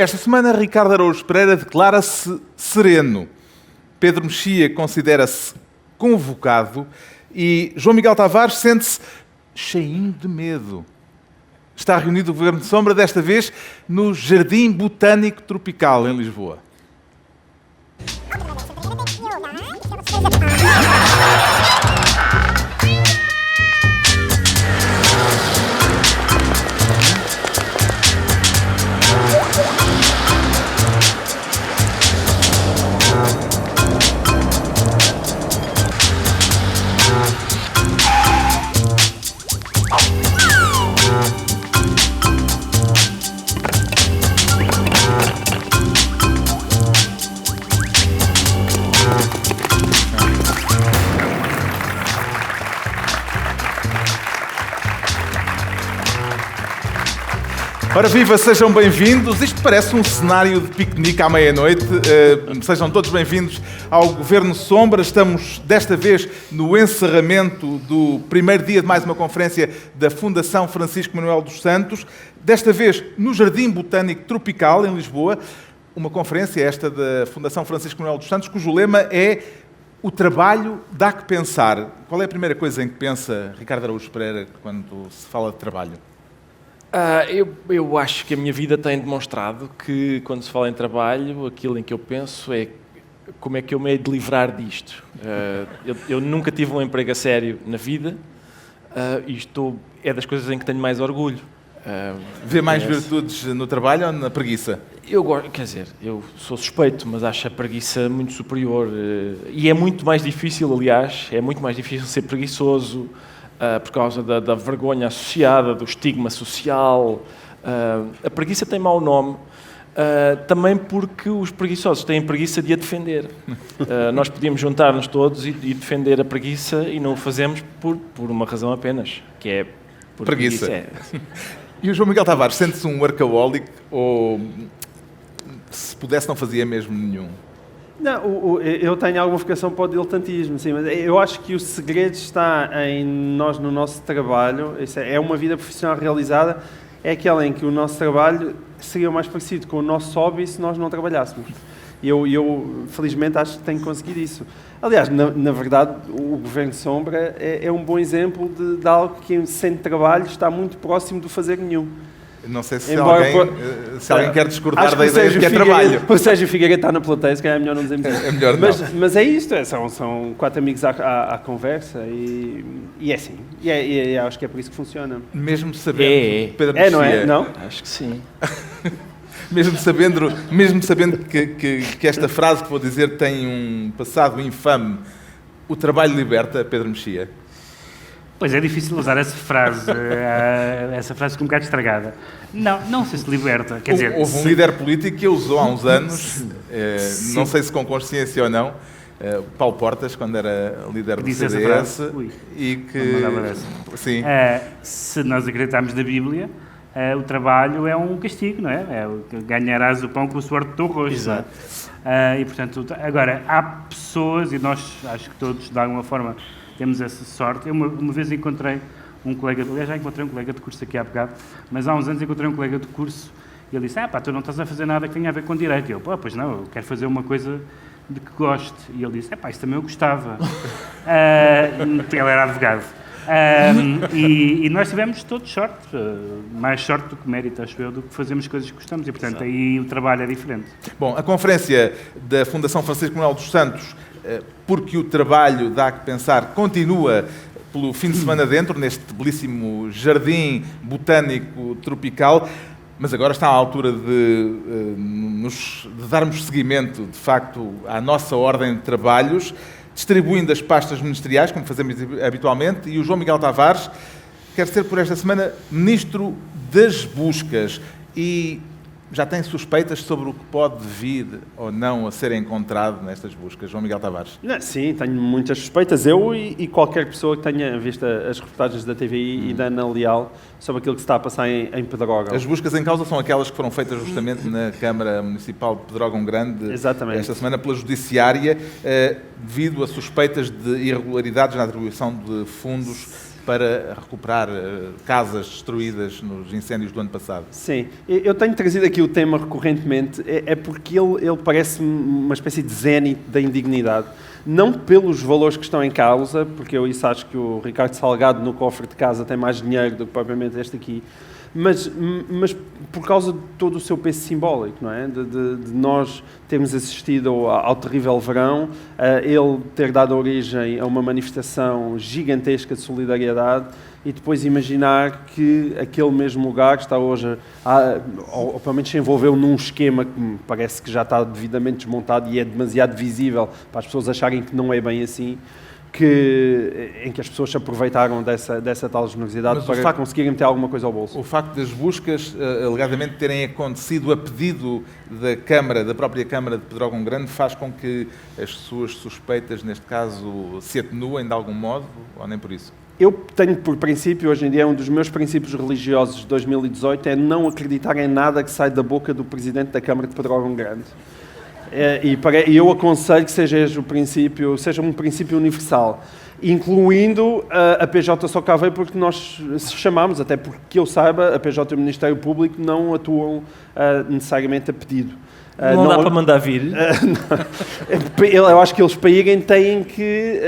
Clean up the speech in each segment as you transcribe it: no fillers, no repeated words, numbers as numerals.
Esta semana, Ricardo Araújo Pereira declara-se sereno. Pedro Mexia considera-se convocado e João Miguel Tavares sente-se cheinho de medo. Está reunido o Governo de Sombra, desta vez no Jardim Botânico Tropical, em Lisboa. Ora viva, sejam bem-vindos. Isto parece um cenário de piquenique à meia-noite. Sejam todos bem-vindos ao Governo Sombra. Estamos, desta vez, no encerramento do primeiro dia de mais uma conferência da Fundação Francisco Manuel dos Santos. Desta vez, no Jardim Botânico Tropical, em Lisboa. Uma conferência, esta da Fundação Francisco Manuel dos Santos, cujo lema é "O trabalho dá que pensar". Qual é a primeira coisa em que pensa Ricardo Araújo Pereira quando se fala de trabalho? Eu acho que a minha vida tem demonstrado que, quando se fala em trabalho, aquilo em que eu penso é como é que eu me hei de livrar disto. Eu nunca tive um emprego a sério na vida e é das coisas em que tenho mais orgulho. Vê mais virtudes no trabalho ou na preguiça? Eu sou suspeito, mas acho a preguiça muito superior. E é muito mais difícil, aliás, ser preguiçoso, por causa da vergonha associada, do estigma social. A preguiça tem mau nome, também porque os preguiçosos têm preguiça de a defender. Nós podíamos juntar-nos todos e defender a preguiça e não o fazemos por uma razão apenas, que é por preguiça. E o João Miguel Tavares, sente-se um workaholic ou, se pudesse, não fazia mesmo nenhum? Não, eu tenho alguma vocação para o diletantismo, sim, mas eu acho que o segredo está em nós, no nosso trabalho. Isso é uma vida profissional realizada, é aquela em que o nosso trabalho seria mais parecido com o nosso hobby se nós não trabalhássemos. E eu felizmente, acho que tenho conseguido isso. Aliás, na verdade, o Governo de Sombra é um bom exemplo de algo que, sem trabalho, está muito próximo do fazer nenhum. Não sei se alguém quer discordar da ideia de que é trabalho. O Sérgio Figueiredo está na plateia, se calhar é melhor não dizermos isso. É melhor não. Mas é isto, são quatro amigos à conversa e é assim. E acho que é por isso que funciona. Mesmo sabendo, Pedro Mexia, não é? Não? Acho que sim. mesmo sabendo que esta frase que vou dizer tem um passado infame, o trabalho liberta, Pedro Mexia? Pois é difícil usar essa frase com um bocado estragada. Não sei se liberta. Quer dizer, houve um líder político que a usou há uns anos, não sei se com consciência ou não, Paulo Portas, quando era líder do disse CDS, essa frase? e que... Sim. Se nós acreditarmos na Bíblia, o trabalho é um castigo, não é? Ganharás o pão com o suor do teu rosto. Exato. E, portanto, agora, há pessoas, e nós acho que todos, de alguma forma, temos essa sorte. Eu uma vez encontrei um colega, aliás, já encontrei um colega de curso aqui há bocado, mas há uns anos encontrei um colega de curso e ele disse: tu não estás a fazer nada que tenha a ver com direito. E eu: pois não, eu quero fazer uma coisa de que goste. E ele disse: isso também eu gostava. Ele era advogado. E nós tivemos todos sorte, mais sorte do que mérito, acho eu, do que fazemos coisas que gostamos. E, portanto, aí o trabalho é diferente. Bom, a conferência da Fundação Francisco Manuel dos Santos, porque o trabalho dá que pensar, continua pelo fim de semana dentro, neste belíssimo Jardim Botânico Tropical, mas agora está à altura de darmos seguimento, de facto, à nossa ordem de trabalhos, distribuindo as pastas ministeriais, como fazemos habitualmente, e o João Miguel Tavares quer ser, por esta semana, Ministro das Buscas. E já tem suspeitas sobre o que pode vir ou não a ser encontrado nestas buscas, João Miguel Tavares? Sim, tenho muitas suspeitas. Eu e qualquer pessoa que tenha visto as reportagens da TVI e da Ana Leal sobre aquilo que se está a passar em Pedrógão. As buscas em causa são aquelas que foram feitas justamente na Câmara Municipal de Pedrógão Grande, exatamente, esta semana pela Judiciária, devido a suspeitas de irregularidades na atribuição de fundos para recuperar casas destruídas nos incêndios do ano passado. Sim, eu tenho trazido aqui o tema recorrentemente, é porque ele parece-me uma espécie de zénite da indignidade. Não pelos valores que estão em causa, porque eu isso acho que o Ricardo Salgado no cofre de casa tem mais dinheiro do que propriamente este aqui, mas por causa de todo o seu peso simbólico, não é? De nós termos assistido ao terrível verão, ele ter dado origem a uma manifestação gigantesca de solidariedade e depois imaginar que aquele mesmo lugar está hoje, ou pelo menos se envolveu num esquema que me parece que já está devidamente desmontado e é demasiado visível para as pessoas acharem que não é bem assim, em que as pessoas se aproveitaram dessa tal generosidade para conseguirem meter alguma coisa ao bolso. O facto das buscas, alegadamente, terem acontecido a pedido da própria Câmara de Pedrógão Grande, faz com que as suas suspeitas, neste caso, se atenuem de algum modo, ou nem por isso? Eu tenho por princípio, hoje em dia, um dos meus princípios religiosos de 2018 é não acreditar em nada que sai da boca do Presidente da Câmara de Pedrógão Grande. E eu aconselho que seja um princípio universal, incluindo a PJ só cá veio porque nós chamámos, até porque eu saiba, a PJ e o Ministério Público não atuam necessariamente a pedido. Não dá para mandar vir? Eu acho que eles para irem têm que...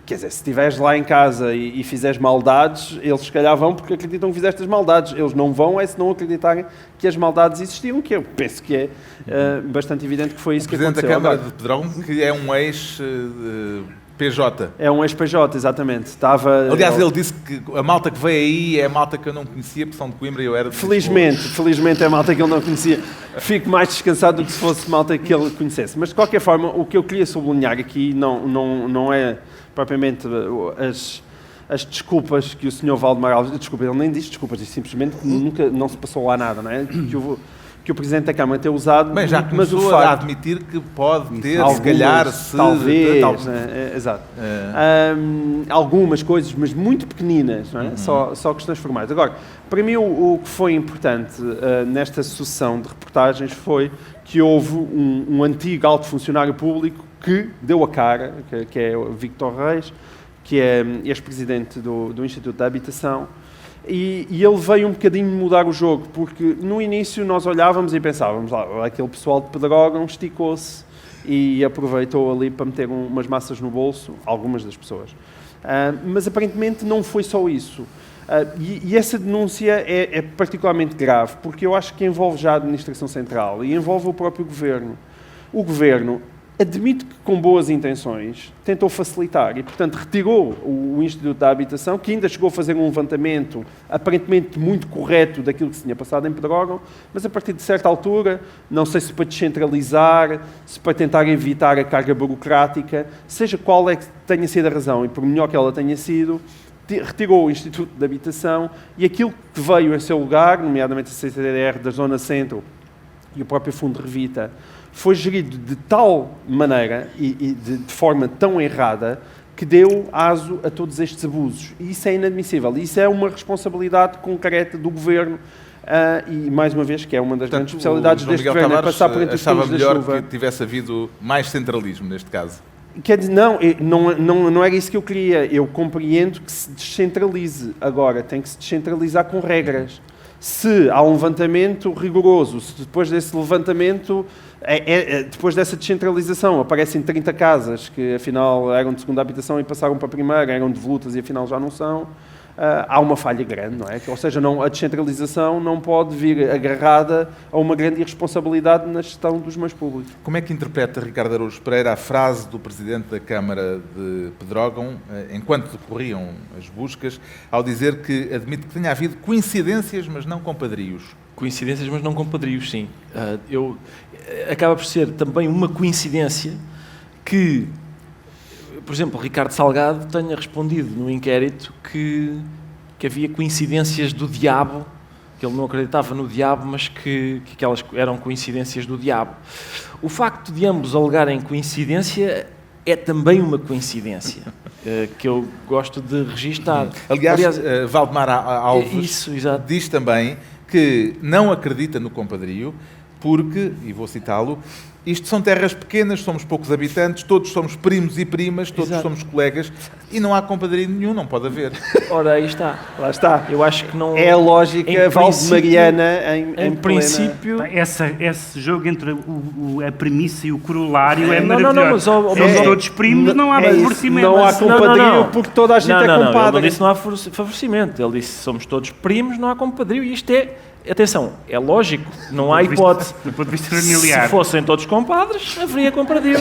quer dizer, se estiveres lá em casa e fizeres maldades, eles se calhar vão porque acreditam que fizeste as maldades. Eles não vão se não acreditarem que as maldades existiam, que eu penso que é bastante evidente que foi isso que aconteceu. O Presidente da Câmara de Pedrógão, que é um ex-PJ. É um ex-PJ, exatamente. Aliás, ele disse que a malta que veio aí é a malta que eu não conhecia, porque são de Coimbra e eu era de Felizmente é a malta que ele não conhecia. Fico mais descansado do que se fosse malta que ele conhecesse. Mas, de qualquer forma, o que eu queria sublinhar aqui não é propriamente as desculpas que o Sr. Valdemar Alves... Desculpa, ele nem diz desculpas, diz simplesmente que nunca não se passou lá nada, não é? Que o Presidente da Câmara tem usado... Bem, já começou a admitir que pode ter, se calhar, talvez, exato. Algumas coisas, mas muito pequeninas, não é? Só questões formais. Agora, para mim o que foi importante nesta sucessão de reportagens foi que houve um antigo alto funcionário público que deu a cara, que é o Víctor Reis, que é ex-presidente do Instituto da Habitação, e ele veio um bocadinho mudar o jogo, porque no início nós olhávamos e pensávamos, aquele pessoal de Pedrógão esticou-se e aproveitou ali para meter umas massas no bolso, algumas das pessoas. Mas aparentemente não foi só isso. E essa denúncia é particularmente grave, porque eu acho que envolve já a Administração Central e envolve o próprio Governo. O Governo admite que com boas intenções tentou facilitar e, portanto, retirou o Instituto da Habitação, que ainda chegou a fazer um levantamento aparentemente muito correto daquilo que se tinha passado em Pedrógão, mas a partir de certa altura, não sei se para descentralizar, se para tentar evitar a carga burocrática, seja qual é que tenha sido a razão, e por melhor que ela tenha sido, retirou o Instituto da Habitação e aquilo que veio em seu lugar, nomeadamente a CCDR da Zona Centro e o próprio Fundo Revita, foi gerido de tal maneira e de forma tão errada que deu aso a todos estes abusos. E isso é inadmissível. Isso é uma responsabilidade concreta do Governo e, mais uma vez, que é uma das grandes especialidades deste Governo, é passar por entre os achava da melhor chuva. que tivesse havido mais centralismo neste caso. Quer dizer, não era isso que eu queria. Eu compreendo que se descentralize. Agora, tem que se descentralizar com regras. Se há um levantamento rigoroso, se depois desse levantamento, depois dessa descentralização, aparecem 30 casas que afinal eram de segunda habitação e passaram para a primeira, eram devolutas e afinal já não são, há uma falha grande, não é? Ou seja, a descentralização não pode vir agarrada a uma grande irresponsabilidade na gestão dos meios públicos. Como é que interpreta Ricardo Araújo Pereira a frase do Presidente da Câmara de Pedrógão, enquanto decorriam as buscas, ao dizer que admite que tenha havido coincidências, mas não compadrios? Coincidências, mas não compadrios, sim. Acaba por ser também uma coincidência que, por exemplo, Ricardo Salgado tenha respondido no inquérito que havia coincidências do diabo, que ele não acreditava no diabo, mas que aquelas eram coincidências do diabo. O facto de ambos alegarem coincidência é também uma coincidência, que eu gosto de registar. Aliás, Valdemar Alves diz também que não acredita no compadrio porque, e vou citá-lo, Isto são terras pequenas, somos poucos habitantes, todos somos primos e primas, todos Exato. somos colegas e não há compadrio nenhum, não pode haver. Ora, aí está. Lá está. Eu acho que não... É a lógica Em valdemariana em Em princípio... Esse jogo entre a premissa e o corolário é Não, maravilhoso. não, mas, Somos todos primos, não há favorecimento. Não há Não, compadrio não. porque toda a gente é Ele não compadre. disse não há favorecimento. Ele disse somos todos primos, não há compadrio. E isto é... Atenção, é lógico, não há hipótese. Do ponto de vista Se familiar. fossem todos compadres, haveria compadrio.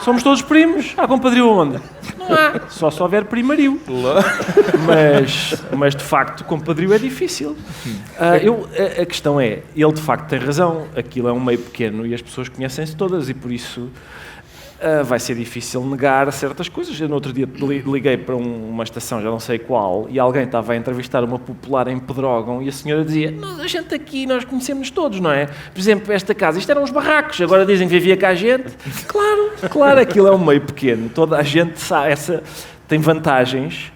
Somos todos primos, há compadrio onde? Não há, só se houver primario. Mas de facto, compadrio é difícil. A questão é, ele de facto tem razão, aquilo é um meio pequeno e as pessoas conhecem-se todas e por isso vai ser difícil negar certas coisas. Eu no outro dia liguei para uma estação, já não sei qual, e alguém estava a entrevistar uma popular em Pedrógão e a senhora dizia, a gente aqui, nós conhecemos todos, não é? Por exemplo, esta casa, isto eram uns barracos, agora dizem que vivia cá gente. Claro, aquilo é um meio pequeno, toda a gente sabe, tem vantagens,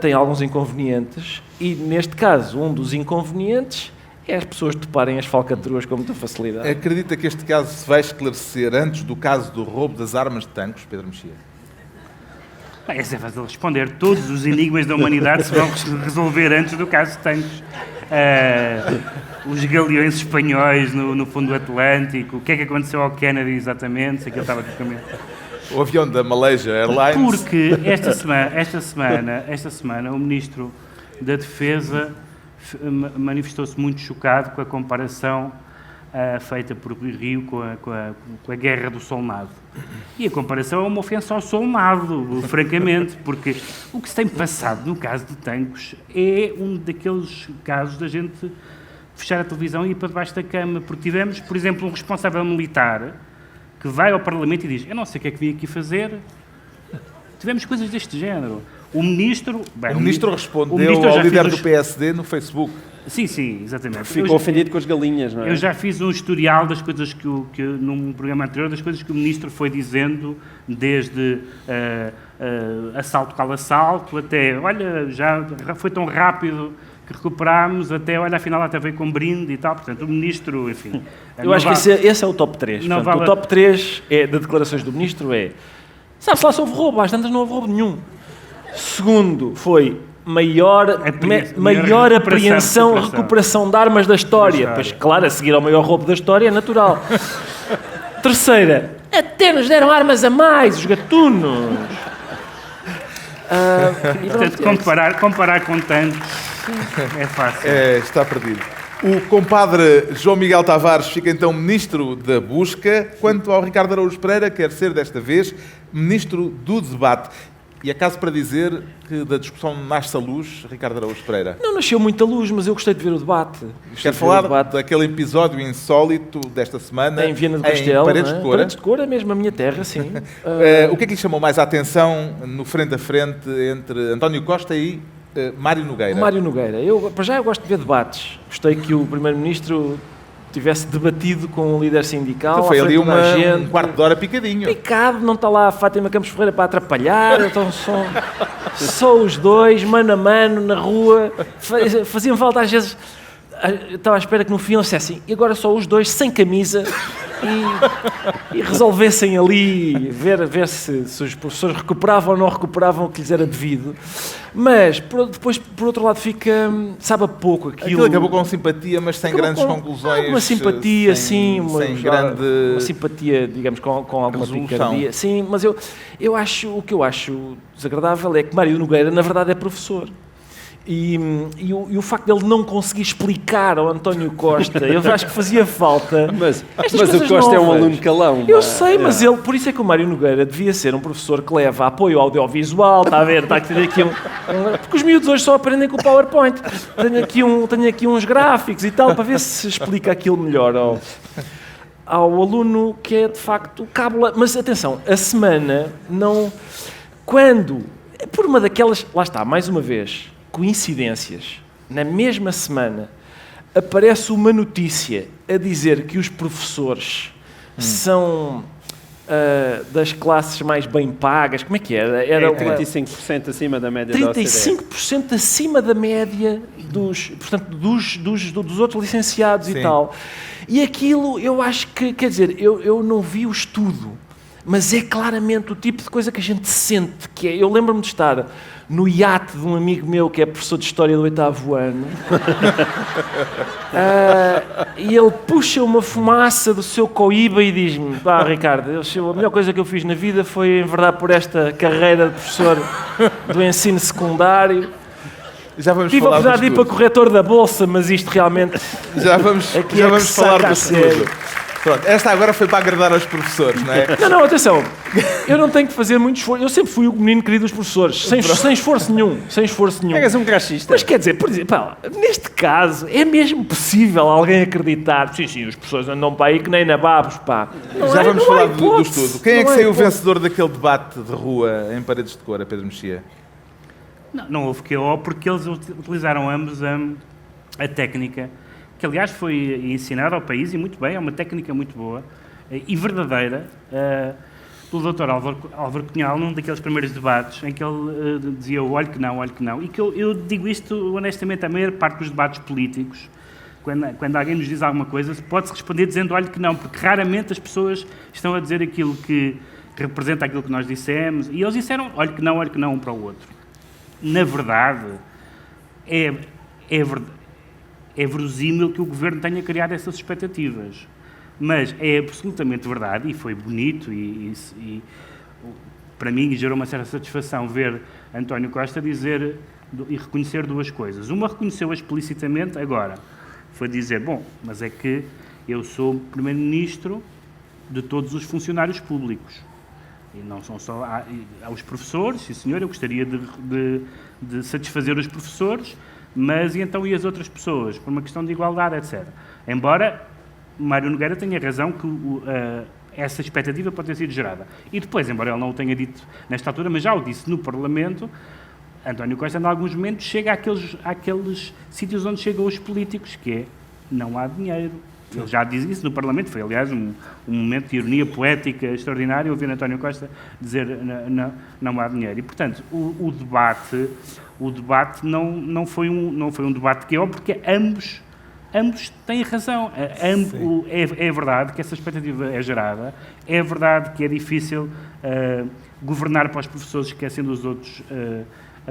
tem alguns inconvenientes, e neste caso, um dos inconvenientes é as pessoas toparem as falcatruas com muita facilidade. Acredita que este caso se vai esclarecer antes do caso do roubo das armas de tanques, Pedro Mexia? Essa é fácil de responder. Todos os enigmas da humanidade se vão resolver antes do caso de tanques. Os galeões espanhóis no fundo Atlântico, o que é que aconteceu ao Kennedy exatamente, se aquilo estava com caminho. O avião da Malaysia Airlines... Porque esta semana o Ministro da Defesa manifestou-se muito chocado com a comparação feita por Rio com a guerra do Solnado. E a comparação é uma ofensa ao Solnado, francamente, porque o que se tem passado no caso de Tancos é um daqueles casos da gente fechar a televisão e ir para debaixo da cama, porque tivemos, por exemplo, um responsável militar que vai ao Parlamento e diz, eu não sei o que é que vim aqui fazer. Tivemos coisas deste género. O ministro respondeu ao líder do PSD no Facebook. Sim, exatamente. Ficou ofendido com as galinhas, não é? Eu já fiz um historial das coisas que num programa anterior, das coisas que o ministro foi dizendo, desde assalto cala assalto, até, olha, já foi tão rápido que recuperámos, até, olha, afinal até veio com brinde e tal. Portanto, o ministro, enfim... Eu acho que esse é o top 3. Portanto, o top 3 de declarações do ministro é, sabe-se lá se houve roubo, às tantas não houve roubo nenhum. Segundo, foi maior apreensão, recuperação de armas da história. Pois, claro, a seguir ao maior roubo da história é natural. Terceira, até nos deram armas a mais, os gatunos. Portanto, comparar com tantos é fácil. Está perdido. O compadre João Miguel Tavares fica então Ministro da Busca, quanto ao Ricardo Araújo Pereira, quer ser desta vez Ministro do Debate. E é caso para dizer que da discussão nasce a luz, Ricardo Araújo Pereira? Não nasceu muita luz, mas eu gostei de ver o debate. Quero falar daquele episódio insólito desta semana em Viana do Castelo, Paredes de Cora. Paredes de Cora, mesmo a minha terra, sim. O que é que lhe chamou mais a atenção no frente a frente entre António Costa e Mário Nogueira? Mário Nogueira. Para já eu gosto de ver debates. Gostei que o Primeiro-Ministro tivesse debatido com o líder sindical. Então foi ali um quarto de hora picadinho. Picado, não está lá a Fátima Campos Ferreira para atrapalhar, então só os dois, mano a mano, na rua. Faziam falta às vezes... Eu estava à espera que no fim eles dissessem e agora só os dois sem camisa e resolvessem ali ver se os professores recuperavam ou não recuperavam o que lhes era devido. Mas depois, por outro lado, sabe a pouco aquilo. Acabou com simpatia, mas sem grandes conclusões. Uma simpatia, sim. Uma simpatia, digamos, com alguma picardia. Sim, mas o que eu acho desagradável é que Mário Nogueira, na verdade, é professor. E o facto de ele não conseguir explicar ao António Costa, eu acho que fazia falta. Mas o Costa é um aluno calão. Eu sei, mas ele, por isso é que o Mário Nogueira devia ser um professor que leva apoio audiovisual, está a ver? Está a ter aqui porque os miúdos hoje só aprendem com o PowerPoint. Tenho aqui uns gráficos e tal, para ver se explica aquilo melhor ao aluno que é de facto cábula. Mas atenção, a semana não. Quando, por uma daquelas. Lá está, mais uma vez. Coincidências, na mesma semana aparece uma notícia a dizer que os professores são das classes mais bem pagas. Como é que era? Era 35% acima da média da OCDE. 35% acima da média dos outros licenciados. Sim. E tal. E aquilo, eu acho que, quer dizer, eu não vi o estudo, mas é claramente o tipo de coisa que a gente sente, que é, eu lembro-me de estar no iate de um amigo meu que é professor de História do 8º ano, e ele puxa uma fumaça do seu coíba e diz-me: pá, Ricardo, a melhor coisa que eu fiz na vida foi enverdar por esta carreira de professor do ensino secundário. Já vamos Tive a falar oportunidade de ir para corretor da Bolsa, mas isto realmente... Já vamos falar do sério. estudo. Pronto, esta agora foi para agradar aos professores, não é? Não, atenção. Eu não tenho que fazer muito esforço. Eu sempre fui o menino querido dos professores, sem esforço nenhum. És um graxista. Mas quer dizer, por exemplo, pá, neste caso, é mesmo possível alguém acreditar? Sim, os professores andam para aí que nem nababos, pá. Já vamos falar do estudo. Quem é que saiu vencedor daquele debate de rua em Paredes de Cora, Pedro Mexia? Não houve QO porque eles utilizaram ambos a técnica, que aliás foi ensinada ao país, e muito bem, é uma técnica muito boa e verdadeira, pelo Dr. Álvaro Cunhal, num daqueles primeiros debates, em que ele dizia olhe que não, e que eu digo isto honestamente, a maior parte dos debates políticos, quando alguém nos diz alguma coisa, pode-se responder dizendo olhe que não, porque raramente as pessoas estão a dizer aquilo que representa aquilo que nós dissemos, e eles disseram olhe que não um para o outro. Na verdade, é verosímil que o Governo tenha criado essas expectativas. Mas é absolutamente verdade, e foi bonito, e para mim gerou uma certa satisfação ver António Costa dizer e reconhecer duas coisas. Uma reconheceu explicitamente agora, foi dizer, bom, mas é que eu sou o Primeiro-Ministro de todos os funcionários públicos. E não são só aos professores, sim senhor, eu gostaria de satisfazer os professores, mas e então e as outras pessoas, por uma questão de igualdade, etc. Embora Mário Nogueira tenha razão que essa expectativa pode ter sido gerada. E depois, embora ele não o tenha dito nesta altura, mas já o disse no Parlamento, António Costa, em alguns momentos, chega àqueles sítios onde chegam os políticos, que é, não há dinheiro. Ele já diz isso no Parlamento, foi aliás um momento de ironia poética extraordinário ouvir António Costa dizer não há dinheiro. E, portanto, o debate não foi um debate que é óbvio, porque ambos têm razão. É verdade que essa expectativa é gerada, é verdade que é difícil governar para os professores esquecendo os outros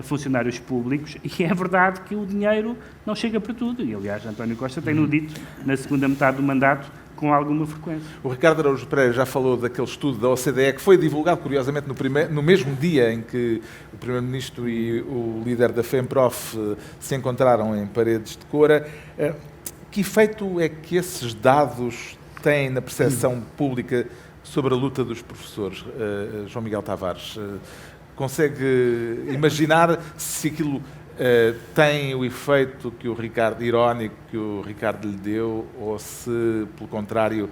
funcionários públicos, e é verdade que o dinheiro não chega para tudo. E, aliás, António Costa tem-no dito na segunda metade do mandato com alguma frequência. O Ricardo Araújo Pereira já falou daquele estudo da OCDE que foi divulgado, curiosamente, no mesmo dia em que o Primeiro-Ministro e o líder da FEMPROF se encontraram em Paredes de Cora. Que efeito é que esses dados têm na percepção pública sobre a luta dos professores, João Miguel Tavares? Consegue imaginar se aquilo tem o efeito que o Ricardo, irónico, que o Ricardo lhe deu, ou se, pelo contrário,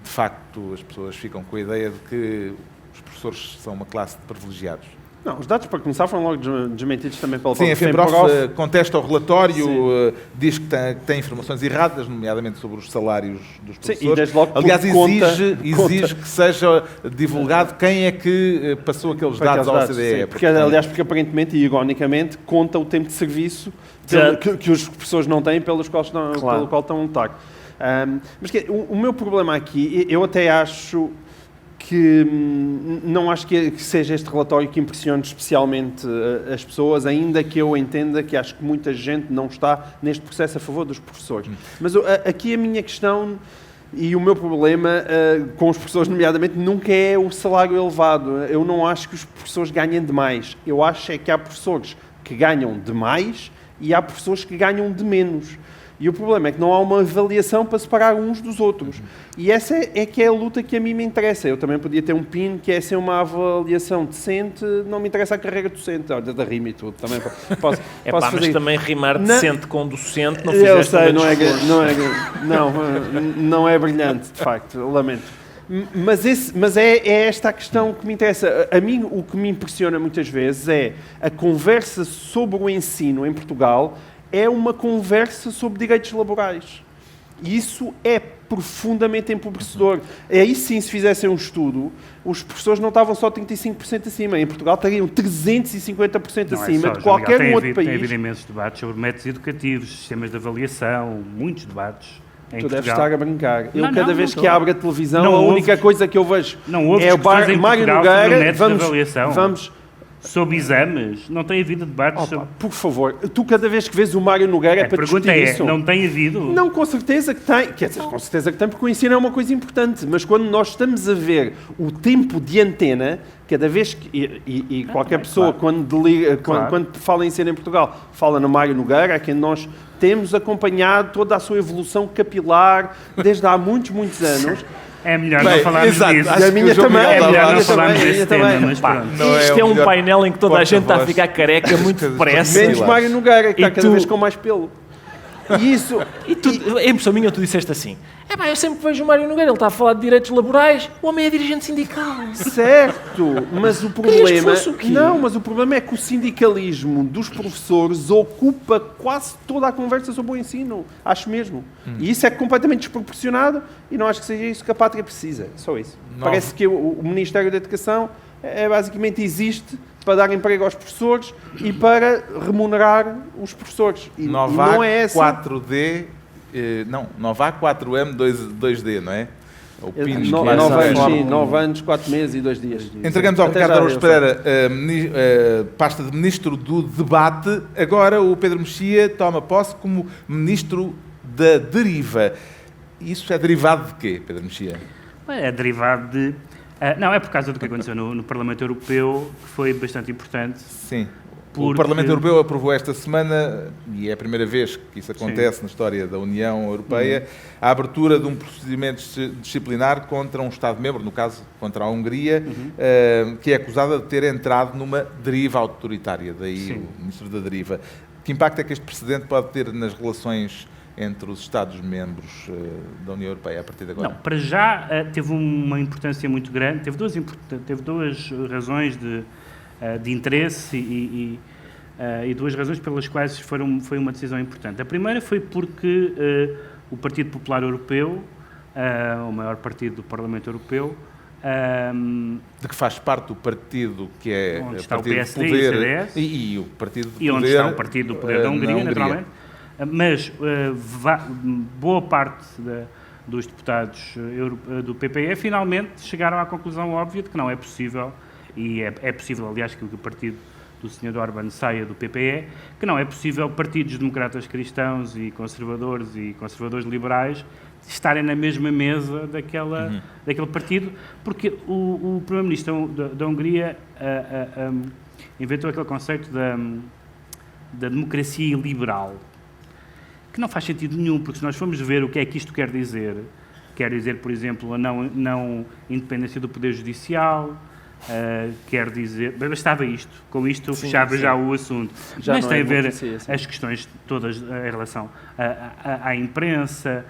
de facto, as pessoas ficam com a ideia de que os professores são uma classe de privilegiados? Não, os dados, para começar, foram logo desmentidos também pela Sim, a FEMPROF contesta o relatório, diz que tem informações erradas, nomeadamente sobre os salários dos professores. Sim, e desde logo aliás, exige que seja divulgado quem é que passou aqueles dados à OCDE. Porque aparentemente e ironicamente conta o tempo de serviço que os professores não têm, pelo qual estão a lutar. Mas o meu problema aqui, eu até acho que não acho que seja este relatório que impressione especialmente as pessoas, ainda que eu entenda que acho que muita gente não está neste processo a favor dos professores. Mas aqui a minha questão e o meu problema com os professores, nomeadamente, nunca é o salário elevado. Eu não acho que os professores ganhem demais. Eu acho é que há professores que ganham demais e há professores que ganham de menos. E o problema é que não há uma avaliação para separar uns dos outros. E essa é que é a luta que a mim me interessa. Eu também podia ter um PIN que é ser uma avaliação decente, não me interessa a carreira docente. Olha, da rima e tudo. Também posso fazer. Mas também rimar decente com docente não fizeste. Eu sei, não é brilhante, de facto, lamento. Mas é esta a questão que me interessa. A mim, o que me impressiona muitas vezes é a conversa sobre o ensino em Portugal é uma conversa sobre direitos laborais. E isso é profundamente empobrecedor. Aí sim, se fizessem um estudo, os professores não estavam só 35% acima. Em Portugal estariam 350% acima de qualquer outro país. Tem havido imensos debates sobre métodos educativos, sistemas de avaliação, muitos debates. Tu deves estar a brincar. Não, Cada vez que abro a televisão, não a houve, única coisa que eu vejo é o Mário Nogueira. Vamos sobre exames, não tem havido debates sobre... Por favor, tu cada vez que vês o Mário Nogueira A para pergunta discutir isso... não tem havido? Não, com certeza que tem. Quer dizer, com certeza que tem, porque o ensino é uma coisa importante. Mas quando nós estamos a ver o tempo de antena, cada vez que... E qualquer pessoa, claro. quando fala em ensino em Portugal, fala no Mário Nogueira, é quem nós temos acompanhado toda a sua evolução capilar desde há muitos, muitos anos. É melhor não falarmos disso. E a minha também. É melhor não falarmos desse tema, mas pronto. Isto é um painel em que toda a gente está a ficar careca muito depressa. Menos Mário Nogueira, que está cada vez com mais pelo. E isso... Em impressão minha, tu disseste assim, eu sempre vejo o Mário Nogueira, ele está a falar de direitos laborais, o homem é dirigente sindical. Certo, mas o problema... Não, mas o problema é que o sindicalismo dos professores ocupa quase toda a conversa sobre o ensino. Acho mesmo. E isso é completamente desproporcionado e não acho que seja isso que a pátria precisa. Só isso. Parece que o Ministério da Educação basicamente existe para dar emprego aos professores e para remunerar os professores. E não é essa... 4D... não há 4M, 2D, não é? O PIN. 9 anos, 4 meses e 2 dias. Entregamos ao Ricardo Araújo Pereira pasta de Ministro do Debate. Agora o Pedro Mexia toma posse como Ministro da Deriva. Isso é derivado de quê, Pedro Mexia? É derivado de... não, é por causa do que aconteceu no Parlamento Europeu, que foi bastante importante. Sim. O Parlamento Europeu aprovou esta semana, e é a primeira vez que isso acontece na história da União Europeia, a abertura de um procedimento disciplinar contra um Estado-membro, no caso contra a Hungria, que é acusada de ter entrado numa deriva autoritária, daí o Ministro da Deriva. Que impacto é que este precedente pode ter nas relações entre os Estados-membros da União Europeia a partir de agora? Não, para já teve uma importância muito grande, teve duas razões de interesse e duas razões pelas quais foi uma decisão importante. A primeira foi porque o Partido Popular Europeu, o maior partido do Parlamento Europeu, de que faz parte do partido que é onde o está partido o PSD do poder, e o CDS, e o partido do e poder, onde está o partido do poder da Hungria, naturalmente. Mas boa parte dos deputados do PPE finalmente chegaram à conclusão óbvia de que não é possível, e é possível, aliás, que o partido do Sr. Orbán saia do PPE, que não é possível partidos democratas cristãos e conservadores liberais estarem na mesma mesa daquele partido, porque o Primeiro-Ministro da Hungria inventou aquele conceito da democracia liberal, que não faz sentido nenhum, porque se nós formos ver o que é que isto quer dizer, por exemplo, a não independência do Poder Judicial, quer dizer... Bastava isto. Com isto fechava já o assunto. Mas tem a ver as questões todas em relação à imprensa,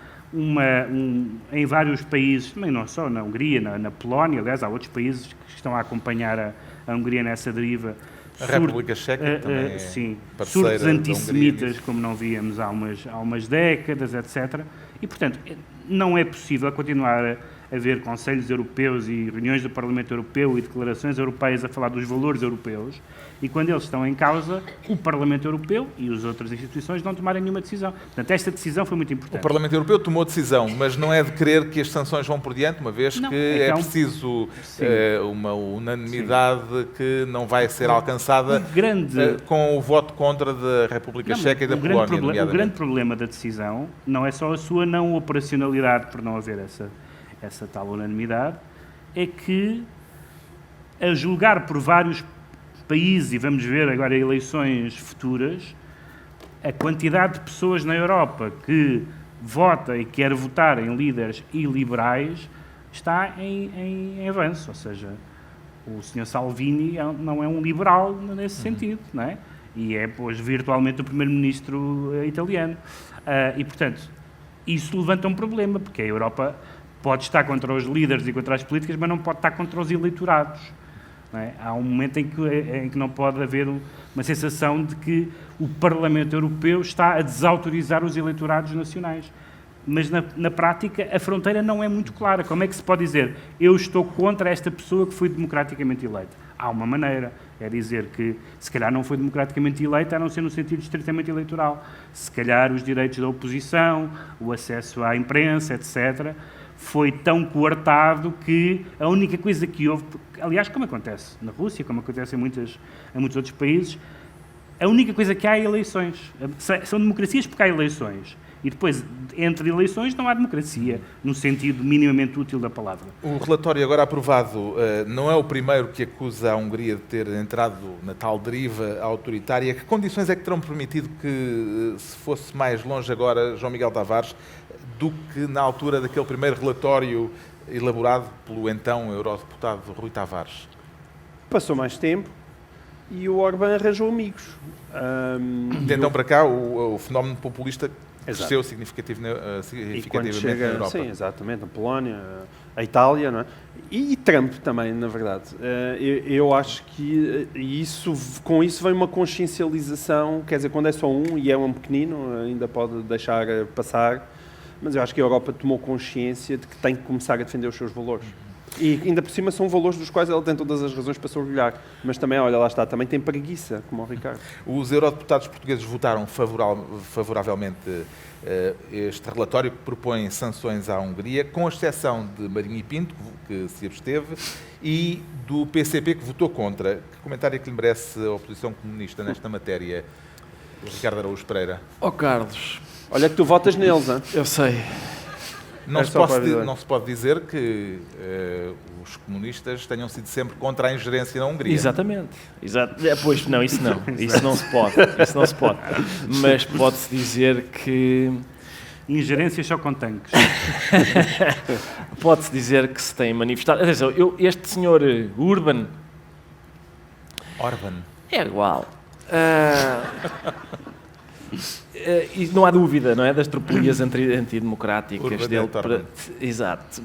em vários países, também não só na Hungria, na Polónia, aliás, há outros países que estão a acompanhar a Hungria nessa deriva. A República Checa também é surtos antissemitas, como não víamos há umas décadas, etc. E, portanto, não é possível continuar a haver conselhos europeus e reuniões do Parlamento Europeu e declarações europeias a falar dos valores europeus, e quando eles estão em causa, o Parlamento Europeu e as outras instituições não tomarem nenhuma decisão. Portanto, esta decisão foi muito importante. O Parlamento Europeu tomou decisão, mas não é de querer que as sanções vão por diante, uma vez que é preciso uma unanimidade que não vai ser alcançada com o voto contra da República Checa e da Polónia. O grande problema da decisão não é só a sua não operacionalidade por não haver essa tal unanimidade, é que, a julgar por vários países, e vamos ver agora eleições futuras, a quantidade de pessoas na Europa que vota e quer votar em líderes iliberais está em avanço, ou seja, o Sr. Salvini não é um liberal nesse sentido, não é? E é, pois, virtualmente o primeiro-ministro italiano. E, portanto, isso levanta um problema, porque a Europa pode estar contra os líderes e contra as políticas, mas não pode estar contra os eleitorados. Não é? Há um momento em que não pode haver uma sensação de que o Parlamento Europeu está a desautorizar os eleitorados nacionais. mas na prática a fronteira não é muito clara. Como é que se pode dizer, eu estou contra esta pessoa que foi democraticamente eleita? Há uma maneira, é dizer que se calhar não foi democraticamente eleita, a não ser no sentido estritamente eleitoral. Se calhar os direitos da oposição, o acesso à imprensa, etc., foi tão coartado que a única coisa que houve, aliás, como acontece na Rússia, como acontece em muitos outros países, a única coisa que há é eleições. São democracias porque há eleições. E depois, entre eleições, não há democracia, no sentido minimamente útil da palavra. O relatório agora aprovado não é o primeiro que acusa a Hungria de ter entrado na tal deriva autoritária. Que condições é que terão permitido que se fosse mais longe agora, João Miguel Tavares, do que na altura daquele primeiro relatório elaborado pelo então eurodeputado Rui Tavares? Passou mais tempo e o Orbán arranjou amigos. De então para cá, o fenómeno populista cresceu Exato. significativamente na Europa. Sim, exatamente, a Polónia, a Itália, não é? E Trump também, na verdade. Eu acho que com isso vem uma consciencialização, quer dizer, quando é só um e é um pequenino, ainda pode deixar passar, mas eu acho que a Europa tomou consciência de que tem que começar a defender os seus valores. E ainda por cima são valores dos quais ela tem todas as razões para se orgulhar. Mas também, olha, lá está, também tem preguiça, como o Ricardo. Os eurodeputados portugueses votaram favoravelmente este relatório que propõe sanções à Hungria, com exceção de Marinho e Pinto, que se absteve, e do PCP, que votou contra. Que comentário é que lhe merece a oposição comunista nesta matéria, Ricardo Araújo Pereira? Carlos, Olha que tu votas neles, hein? eu sei. Não, É se só pode, para avisar. não se pode dizer que os comunistas tenham sido sempre contra a ingerência na Hungria. Exatamente. Pois não, isso não. Isso não se pode. Isso não se pode. Mas pode-se dizer que... Ingerências só com tanques. Pode-se dizer que se tem manifestado... Atenção, este senhor Urban Orbán. é igual. E não há dúvida, não é, das tropelias antidemocráticas Urban dele. Orbán. Exato.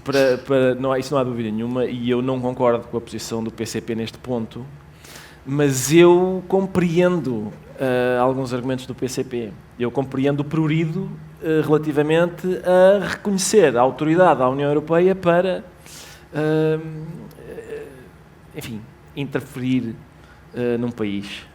Isso não há dúvida nenhuma, e eu não concordo com a posição do PCP neste ponto, mas eu compreendo alguns argumentos do PCP. Eu compreendo o prurido relativamente a reconhecer a autoridade da União Europeia para, enfim, interferir num país.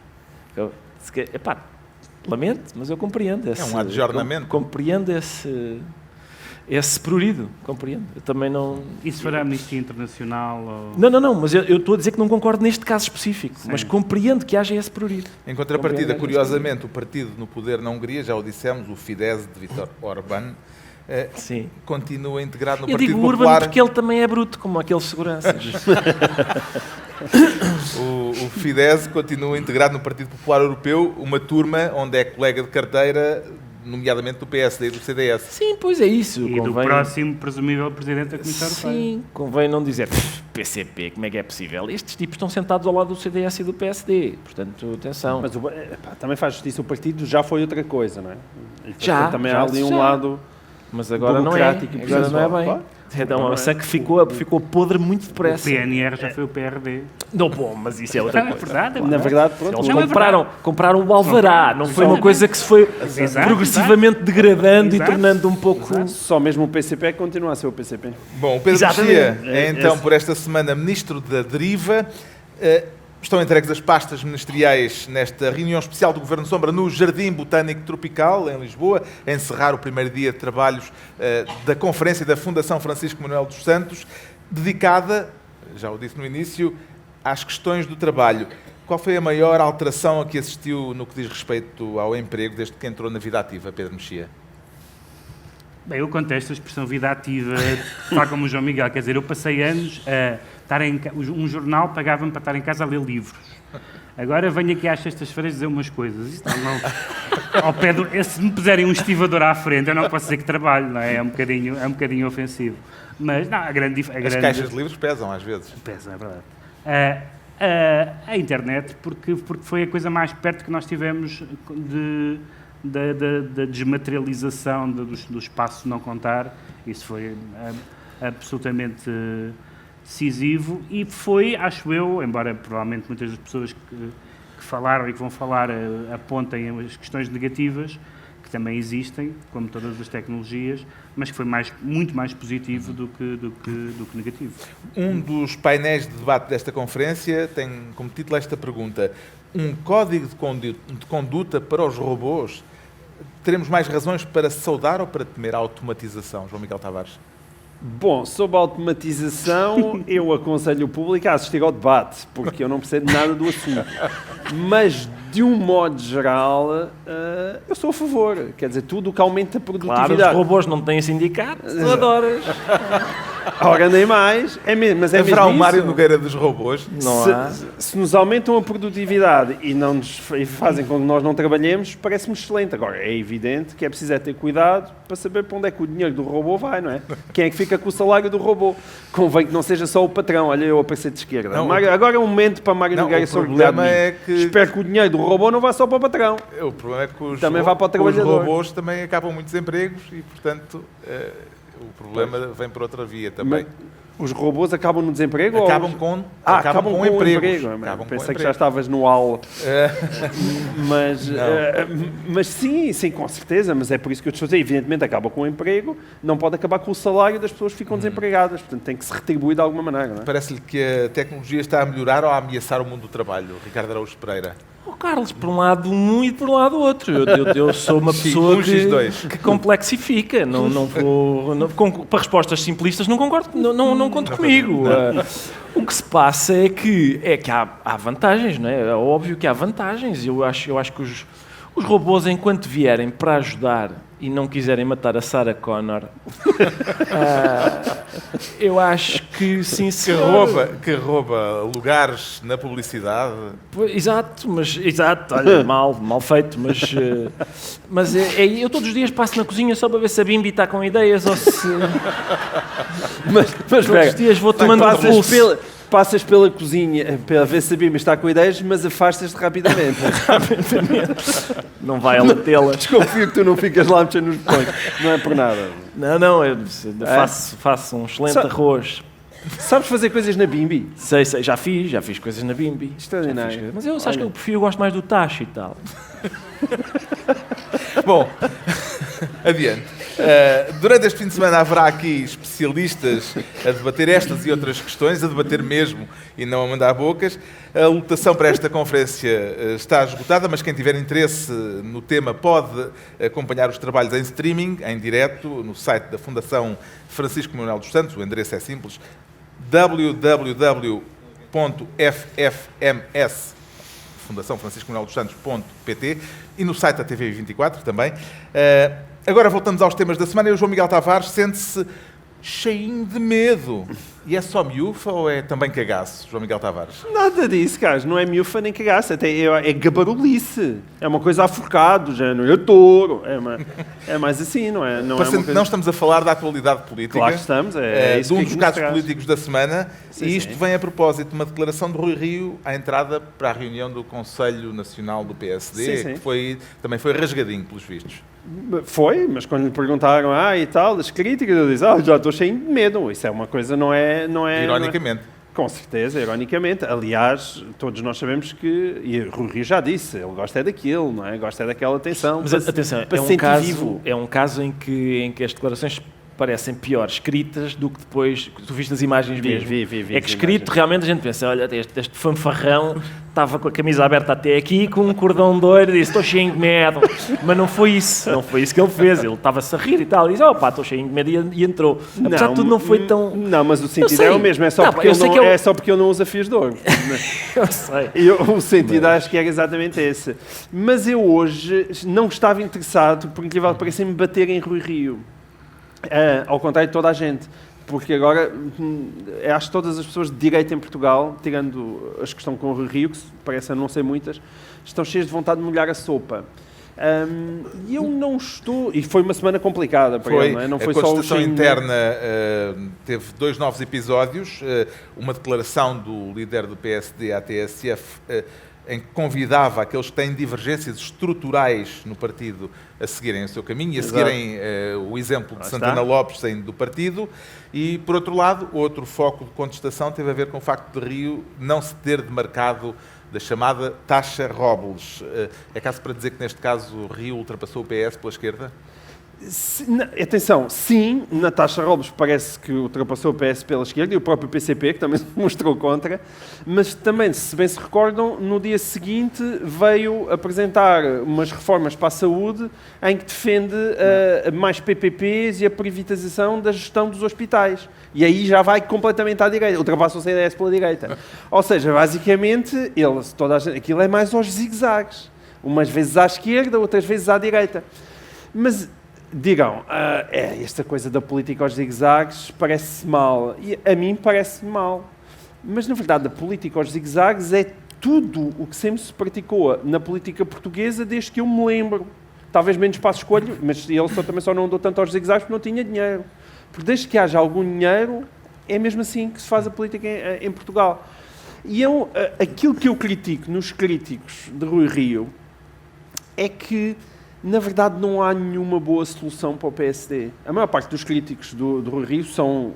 Lamento, mas eu compreendo esse... É um adjornamento. Compreendo esse prurido, compreendo. Eu também não... Isso fará a Amnistia Internacional? Ou... Não, mas eu estou a dizer que não concordo neste caso específico, Sim. mas compreendo que haja esse prurido. Em contrapartida, Compreendo curiosamente, o partido no poder na Hungria, já o dissemos, o Fidesz de Viktor Orbán, Sim. continua integrado no Eu Partido digo Urban Popular. porque ele também é bruto, como aqueles seguranças. O Fidesz continua integrado no Partido Popular Europeu, uma turma onde é colega de carteira, nomeadamente do PSD e do CDS. Sim, pois é isso. E do próximo presumível Presidente da Comissão Europeia. Sim, convém não dizer PCP, como é que é possível? Estes tipos estão sentados ao lado do CDS e do PSD, portanto, atenção. Mas também faz justiça, o partido já foi outra coisa, não é? E, portanto, Já, também já, há ali um já. lado Mas agora não é, burocrático e agora não é processual. bem. Claro. É uma maçã que ficou podre muito O depressa. PNR já foi o PRD. Não, bom, mas isso é outra É coisa. verdade, Na verdade, pronto. Eles Não, é compraram o Alvará, não foi uma coisa que se foi Exato, progressivamente degradando Exato. e tornando um pouco... Só mesmo o PCP continua a ser o PCP. Bom, o Pedro Exatamente. Mexia é então, por esta semana, Ministro da Deriva. Estão entregues as pastas ministeriais nesta reunião especial do Governo Sombra no Jardim Botânico Tropical, em Lisboa, a encerrar o primeiro dia de trabalhos da Conferência da Fundação Francisco Manuel dos Santos, dedicada, já o disse no início, às questões do trabalho. Qual foi a maior alteração a que assistiu no que diz respeito ao emprego desde que entrou na vida ativa, Pedro Mexia? Bem, eu contesto a expressão vida ativa, tal como o João Miguel. Quer dizer, eu passei anos a estar um jornal pagava-me para estar em casa a ler livros. Agora venho aqui às sextas-feiras dizer umas coisas. Isto não, ao pé se me puserem um estivador à frente, eu não posso dizer que trabalho, não é? É um bocadinho ofensivo. Mas, não, As caixas de livros pesam, às vezes. Pesa, é verdade. A internet, porque foi a coisa mais perto que nós tivemos da desmaterialização do espaço não contar. Isso foi absolutamente decisivo e foi, acho eu, embora provavelmente muitas das pessoas que falaram e que vão falar apontem as questões negativas, que também existem, como todas as tecnologias, mas que foi muito mais positivo do que negativo. Um dos painéis de debate desta conferência tem como título esta pergunta: um código de conduta para os robôs? Teremos mais razões para saudar ou para temer a automatização, João Miguel Tavares? Bom, sobre a automatização, eu aconselho o público a assistir ao debate, porque eu não percebo nada do assunto. Mas, de um modo geral, eu sou a favor. Quer dizer, tudo o que aumenta a produtividade. Claro, os robôs não têm sindicato, tu adoras. Ora, nem mais. É mesmo, mas é Haverá mesmo o Mário isso. Nogueira dos robôs? Não há. Se nos aumentam a produtividade e fazem com que nós não trabalhemos, parece-me excelente. Agora, é evidente que é preciso ter cuidado para saber para onde é que o dinheiro do robô vai, não é? Quem é que fica com o salário do robô? Convém que não seja só o patrão. Olha, eu a aparecer de esquerda. Não, agora é um momento para Mário Nogueira se orgulhar de mim. É que... Espero que o dinheiro do robô não vá só para o patrão. O problema é que os, Também vai para o trabalhador. os robôs também acabam muitos empregos e, portanto, o problema vem por outra via também. Os robôs acabam no desemprego? Acabam ou... com acabam com empregos. emprego. Acabam com Pensei que emprego. já estavas no AL. Mas sim, com certeza. Mas é por isso que eu te estou a dizer. Evidentemente acaba com o emprego, não pode acabar com o salário das pessoas que ficam desempregadas. Portanto, tem que se retribuir de alguma maneira. Não é? Parece-lhe que a tecnologia está a melhorar ou a ameaçar o mundo do trabalho, Ricardo Araújo Pereira? Oh, Carlos, por um lado um e por um lado outro. Eu sou uma Sim, pessoa X2. que complexifica. Não vou, para respostas simplistas não concordo, não conto comigo. O que se passa é que há vantagens, não é? É óbvio que há vantagens. Eu acho que os robôs, enquanto vierem para ajudar e não quiserem matar a Sarah Connor, eu acho que sim, Que rouba lugares na publicidade. Exato, olha, mal feito, mas eu todos os dias passo na cozinha só para ver se a Bimbi está com ideias ou se... Mas Todos os dias vou tomando pulso. Passas pela cozinha para ver se a Bimbi está com ideias, mas afastas-te rapidamente. Não vai ela tê-las. Desconfio que tu não ficas lá mexendo nos botões. Não é por nada. Não, eu faço um excelente arroz. Sabes fazer coisas na Bimbi? Sei, já fiz coisas na Bimbi. Extraordinário. Mas eu acho que eu gosto mais do tacho e tal. Bom, adiante. Durante este fim de semana haverá aqui especialistas a debater estas e outras questões, a debater mesmo e não a mandar bocas. A lotação para esta conferência está esgotada, mas quem tiver interesse no tema pode acompanhar os trabalhos em streaming, em direto, no site da Fundação Francisco Manuel dos Santos. O endereço é simples: www.ffms Fundação Francisco Manuel dos Santos.pt e no site da TV24 também. Agora voltamos aos temas da semana e o João Miguel Tavares sente-se cheinho de medo. E é só miúfa ou é também cagaço, João Miguel Tavares? Nada disso, cara. Não é miúfa nem cagaça. É gabarulice. É uma coisa aforcado, já não é touro. É mais assim, não é? Não estamos a falar da atualidade política. Claro que estamos. De um dos casos políticos da semana. Sim, e isto vem a propósito de uma declaração de Rui Rio à entrada para a reunião do Conselho Nacional do PSD, que também foi rasgadinho, pelos vistos. Foi, mas quando lhe perguntaram e tal, das críticas, ele diz, já estou cheio de medo. Isso é uma coisa, não é... Ironicamente. Com certeza, ironicamente. Aliás, todos nós sabemos que, e o Rui Rio já disse, ele gosta daquilo, não é? Gosta daquela atenção. Mas atenção, é um caso em que as declarações parecem pior escritas do que depois tu viste nas imagens mesmo. Vi é que escrito realmente a gente pensa, olha, este fanfarrão estava com a camisa aberta até aqui, com um cordão de ouro, e disse, estou cheio de medo. Mas não foi isso que ele fez. Ele estava-se a rir e tal, e disse, estou cheio de medo, e entrou. Apesar de tudo não foi tão... Não, mas o sentido é o mesmo, é só porque ele não usa fios de ouro. Eu sei. O sentido acho que era exatamente esse. Mas eu hoje não estava interessado, por incrível que pareça, em me bater em Rui Rio. Ao contrário de toda a gente, porque agora acho que todas as pessoas de direita em Portugal, tirando as que estão com o Rui Rio, que parecem não ser muitas, estão cheias de vontade de molhar a sopa. E eu não estou... E foi uma semana complicada para ele, não é? Não foi só a Constituição interna teve 2 novos episódios, uma declaração do líder do PSD à TSF, em que convidava aqueles que têm divergências estruturais no partido a seguirem o seu caminho e a seguirem o exemplo de Santana Lopes saindo do partido. E, por outro lado, outro foco de contestação teve a ver com o facto de Rio não se ter demarcado da chamada taxa Robles. É caso para dizer que, neste caso, o Rio ultrapassou o PS pela esquerda? Atenção, sim, na taxa Robles parece que ultrapassou o PS pela esquerda e o próprio PCP, que também se mostrou contra, mas também, se bem se recordam, no dia seguinte veio apresentar umas reformas para a saúde em que defende mais PPPs e a privatização da gestão dos hospitais. E aí já vai completamente à direita, ultrapassa o CDS pela direita. Ou seja, basicamente, aquilo é mais aos zigue-zagues. Umas vezes à esquerda, outras vezes à direita. Mas digam, esta coisa da política aos zigue-zagues parece mal. E a mim parece mal. Mas, na verdade, a política aos zigue-zagues é tudo o que sempre se praticou na política portuguesa desde que eu me lembro. Talvez menos Passos Coelho, mas ele também só não andou tanto aos zigue-zagues porque não tinha dinheiro. Porque desde que haja algum dinheiro, é mesmo assim que se faz a política em Portugal. E aquilo que eu critico nos críticos de Rui Rio é que, na verdade, não há nenhuma boa solução para o PSD. A maior parte dos críticos do Rui Rio são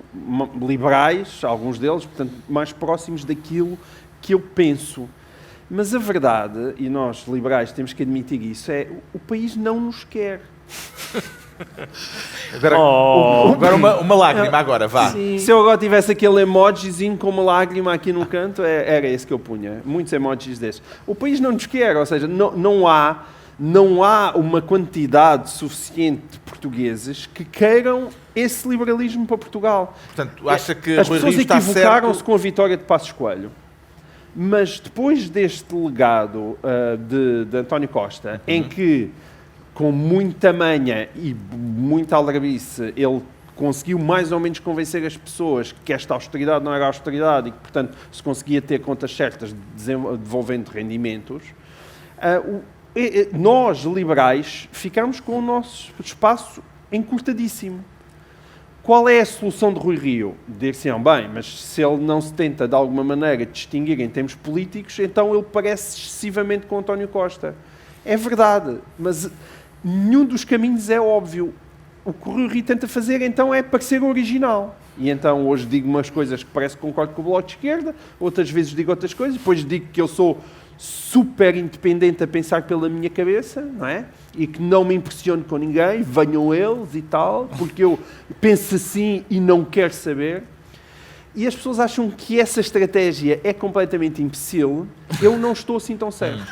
liberais, alguns deles, portanto, mais próximos daquilo que eu penso. Mas a verdade, e nós liberais temos que admitir isso, é o país não nos quer. Agora uma lágrima, agora, vá. Sim. Se eu agora tivesse aquele emojizinho com uma lágrima aqui no canto, era esse que eu punha. Muitos emojis desses. O país não nos quer, ou seja, não há uma quantidade suficiente de portugueses que queiram esse liberalismo para Portugal. Portanto, acha que as Rui pessoas Rio está equivocaram-se certo? com a vitória de Passos Coelho. Mas depois deste legado de António Costa, em que, com muita manha e muita aldrabice, ele conseguiu mais ou menos convencer as pessoas que esta austeridade não era austeridade e que, portanto, se conseguia ter contas certas devolvendo rendimentos, nós, liberais, ficamos com o nosso espaço encurtadíssimo. Qual é a solução de Rui Rio? Dir-se-ão, bem, mas se ele não se tenta, de alguma maneira, distinguir em termos políticos, então ele parece excessivamente com António Costa. É verdade, mas nenhum dos caminhos é óbvio. O que o Rui Rio tenta fazer, então, é parecer original. E então, hoje digo umas coisas que parece que concordo com o Bloco de Esquerda, outras vezes digo outras coisas, depois digo que eu sou super independente a pensar pela minha cabeça, não é? E que não me impressiono com ninguém, venham eles e tal, porque eu penso assim e não quero saber. E as pessoas acham que essa estratégia é completamente imbecil. Eu não estou assim tão certo.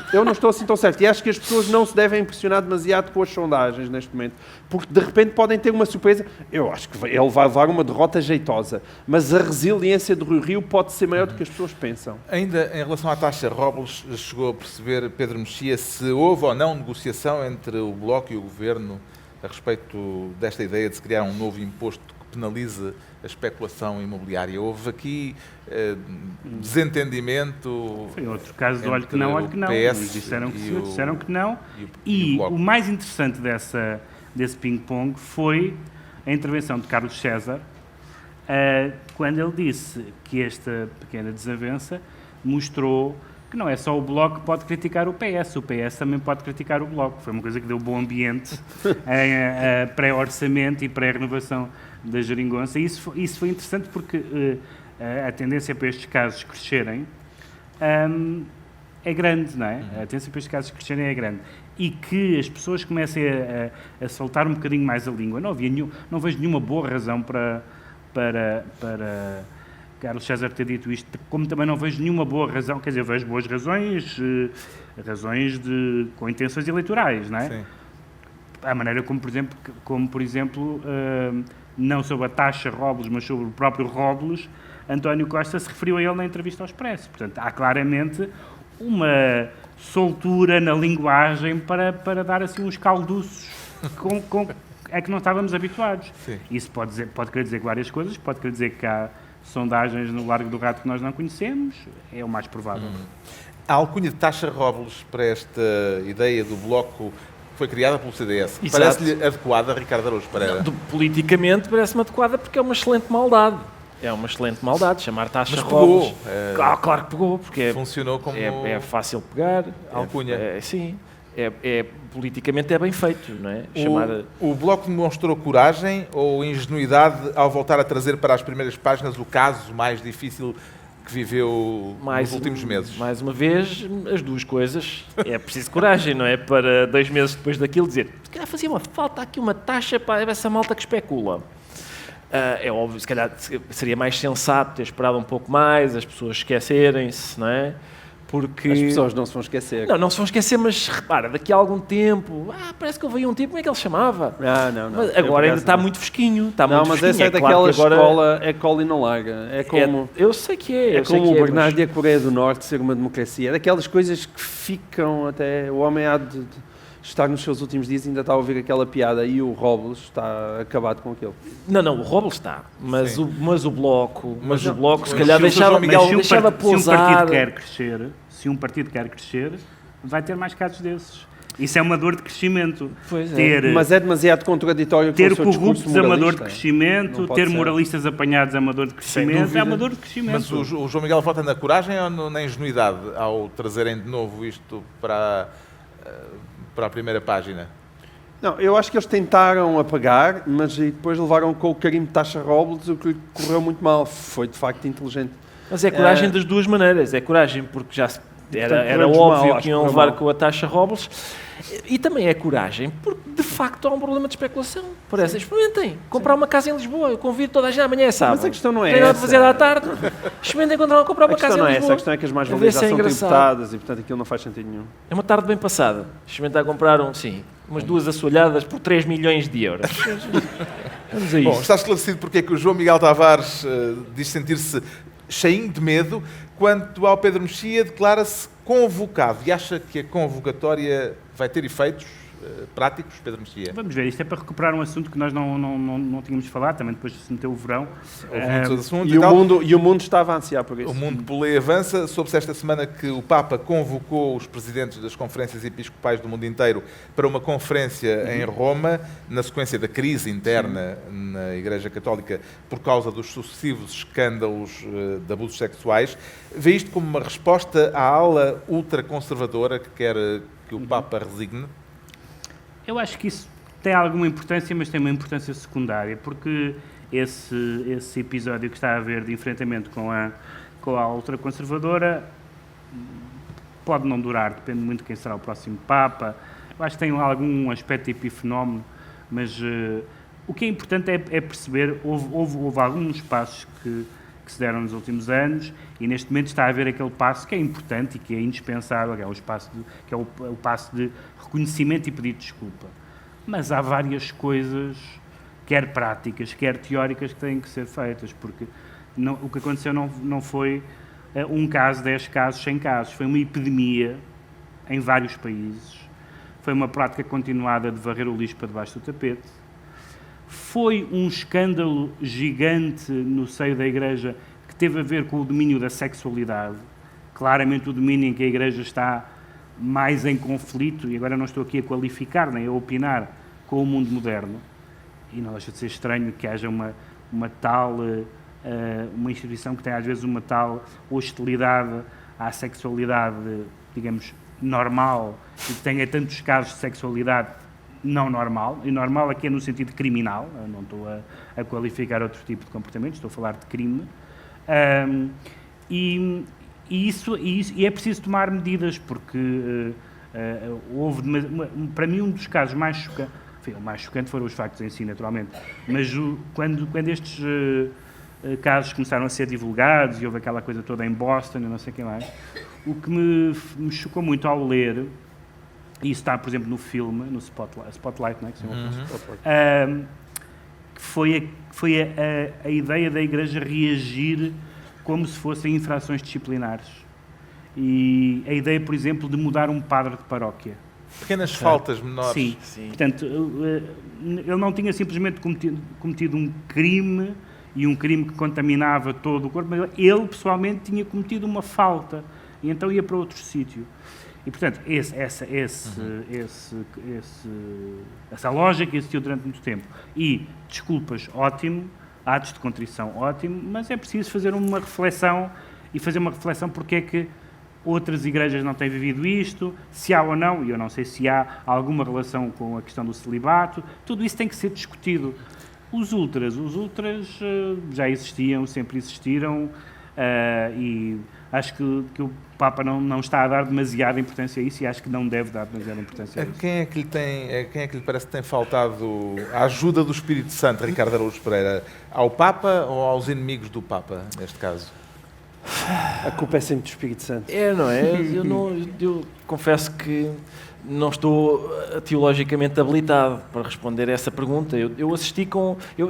E acho que as pessoas não se devem impressionar demasiado com as sondagens neste momento, porque de repente podem ter uma surpresa. Eu acho que ele vai levar uma derrota jeitosa, mas a resiliência de Rui Rio pode ser maior do que as pessoas pensam. Ainda em relação à taxa Robles, chegou a perceber, Pedro Mexia, se houve ou não negociação entre o Bloco e o Governo a respeito desta ideia de se criar um novo imposto que penalize a especulação imobiliária? Houve aqui desentendimento? Foi outro caso do olho que não. Eles disseram que não. E o mais interessante desse ping-pong foi a intervenção de Carlos César, quando ele disse que esta pequena desavença mostrou que não é só o Bloco que pode criticar o PS também pode criticar o Bloco. Foi uma coisa que deu bom ambiente em pré-orçamento e pré-renovação da geringonça. E isso foi interessante porque a tendência para estes casos crescerem é grande, não é? A tendência para estes casos crescerem é grande. E que as pessoas comecem a soltar um bocadinho mais a língua. Não vejo nenhuma boa razão para Carlos César ter dito isto, como também não vejo nenhuma boa razão, quer dizer, eu vejo boas razões com intenções eleitorais, não é? Sim. A maneira como, por exemplo, não sobre a taxa Robles, mas sobre o próprio Robles, António Costa se referiu a ele na entrevista ao Expresso. Portanto, há claramente uma soltura na linguagem para dar assim uns calduços a que não estávamos habituados. Sim. Isso pode querer dizer várias coisas, pode querer dizer que há sondagens no Largo do Rato que nós não conhecemos, é o mais provável. A alcunha de taxa Robles para esta ideia do Bloco foi criada pelo CDS. Exato. Parece-lhe adequada, Ricardo Araújo Pereira? Politicamente parece-me adequada porque é uma excelente maldade. Chamar taxa Mas pegou. Robles. Claro que pegou, porque Funcionou como é fácil pegar. alcunha. Sim. Politicamente é bem feito, não é? O Bloco demonstrou coragem ou ingenuidade ao voltar a trazer para as primeiras páginas o caso mais difícil que que viveu nos últimos meses? Mais uma vez, as duas coisas. É preciso coragem, não é? Para 2 meses depois daquilo dizer, se calhar fazia uma falta aqui uma taxa para essa malta que especula. É óbvio, se calhar seria mais sensato ter esperado um pouco mais, as pessoas esquecerem-se, não é? Porque... As pessoas não se vão esquecer. Não se vão esquecer, mas repara, daqui a algum tempo, parece que houve aí um tipo, como é que ele chamava? Não. Mas agora ainda está muito fresquinho. Mas essa é daquela escola, é cola e não larga. É como... eu sei que é. É como o Bernardo e a Coreia do Norte ser uma democracia. É daquelas coisas que ficam até... O homem há de estar nos seus últimos dias e ainda está a ouvir aquela piada e o Robles está acabado com aquilo. Não, o Robles está. Mas o Bloco, se não, calhar deixava pousar. Se um partido quer crescer, vai ter mais casos desses. Isso é uma dor de crescimento. Pois é. Mas é demasiado contraditório com ter o seu discurso corruptos moralista. é uma dor de crescimento, ter moralistas apanhados é uma dor de crescimento, é uma dor de crescimento. Mas o João Miguel vota na coragem ou na ingenuidade ao trazerem de novo isto para a primeira página? Não, eu acho que eles tentaram apagar, mas depois levaram com o carimbo de taxa Robles, o que correu muito mal. Foi de facto inteligente. Mas é coragem das duas maneiras. É coragem porque já era óbvio que iam levar com a taxa Robles. E também é coragem porque, de facto, há um problema de especulação. Parece, experimentem. Comprar uma casa em Lisboa. Eu convido toda a gente amanhã, é sábado. Mas a questão não é essa. Tem nada essa. de fazer à tarde. Experimentem comprar uma casa em Lisboa. A questão é que as mais-valias já são tributadas e, portanto, aquilo não faz sentido nenhum. É uma tarde bem passada. Experimentar comprar umas 2 assoalhadas por 3 milhões de euros. Vamos a isso. Bom, está esclarecido porque é que o João Miguel Tavares diz sentir-se cheinho de medo. Quanto ao Pedro Mexia, declara-se convocado e acha que a convocatória vai ter efeitos práticos, Pedro Mexia? Vamos ver, isto é para recuperar um assunto que nós não tínhamos falado, também depois de se meter o verão. E o mundo estava a ansiar por isso. O mundo polê avança. Soube-se esta semana que o Papa convocou os presidentes das conferências episcopais do mundo inteiro para uma conferência em Roma, na sequência da crise interna na Igreja Católica por causa dos sucessivos escândalos de abusos sexuais. Vê isto como uma resposta à ala ultraconservadora que quer que o Papa resigne? Eu acho que isso tem alguma importância, mas tem uma importância secundária, porque esse episódio que está a haver de enfrentamento com a ultraconservadora pode não durar, depende muito de quem será o próximo Papa. Eu acho que tem algum aspecto epifenómeno, mas o que é importante é perceber, houve alguns passos que se deram nos últimos anos e neste momento está a haver aquele passo que é importante e que é indispensável, que é o passo de reconhecimento e pedido de desculpa. Mas há várias coisas, quer práticas, quer teóricas, que têm que ser feitas, porque o que aconteceu não foi um caso, 10 casos, 100 casos, foi uma epidemia em vários países, foi uma prática continuada de varrer o lixo para debaixo do tapete, foi um escândalo gigante no seio da Igreja que teve a ver com o domínio da sexualidade, claramente o domínio em que a Igreja está mais em conflito, e agora não estou aqui a qualificar nem a opinar com o mundo moderno, e não deixa de ser estranho que haja uma instituição que tem às vezes uma tal hostilidade à sexualidade, digamos, normal, e que tenha tantos casos de sexualidade não normal, e normal aqui é no sentido criminal, eu não estou a qualificar outro tipo de comportamento, estou a falar de crime, e é preciso tomar medidas, porque houve, para mim, um dos casos mais chocantes, enfim, o mais chocante foram os factos em si, naturalmente, mas quando estes casos começaram a ser divulgados, e houve aquela coisa toda em Boston, e não sei o que mais, o que me chocou muito ao ler, e isso está, por exemplo, no filme, no Spotlight, não é? Que se chama que foi a ideia da Igreja reagir como se fossem infrações disciplinares. E a ideia, por exemplo, de mudar um padre de paróquia. Pequenas faltas menores. Sim. Portanto, ele não tinha simplesmente cometido um crime, e um crime que contaminava todo o corpo, mas ele, pessoalmente, tinha cometido uma falta, e então ia para outro sítio. E, portanto, essa lógica existiu durante muito tempo. E desculpas, ótimo, atos de contrição, ótimo, mas é preciso fazer uma reflexão, e fazer uma reflexão porque é que outras igrejas não têm vivido isto, se há ou não, e eu não sei se há alguma relação com a questão do celibato, tudo isso tem que ser discutido. Os ultras já existiam, sempre existiram, e acho que o Papa não está a dar demasiada importância a isso e acho que não deve dar demasiada importância a isso. Quem é que lhe parece que tem faltado a ajuda do Espírito Santo, Ricardo Araújo Pereira? Ao Papa ou aos inimigos do Papa, neste caso? A culpa é sempre do Espírito Santo. Não é? Eu confesso que não estou teologicamente habilitado para responder a essa pergunta. Eu assisti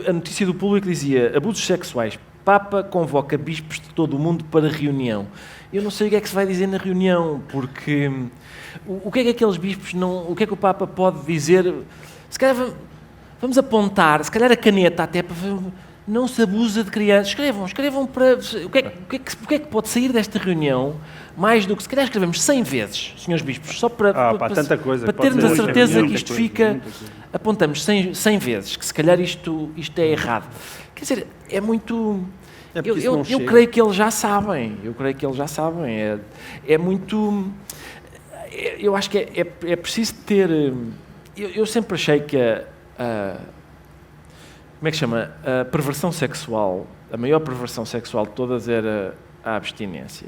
a notícia do Público dizia abusos sexuais. Papa convoca bispos de todo o mundo para reunião. Eu não sei o que é que se vai dizer na reunião, porque o que é que aqueles bispos o que é que o Papa pode dizer? Se calhar vamos apontar, se calhar a caneta até para não se abusa de crianças. Escrevam para... O que é que pode sair desta reunião mais do que... Se calhar escrevemos 100 vezes, senhores bispos, só para tanta coisa para que pode termos a ser. certeza Muita que isto coisa, fica... muita coisa. Apontamos 100 vezes, que se calhar isto é errado. Quer dizer, é muito... É porque isso não Eu chega. creio que eles já sabem. É muito... Eu acho que é preciso ter... Eu sempre achei que como é que chama? A perversão sexual, a maior perversão sexual de todas era a abstinência.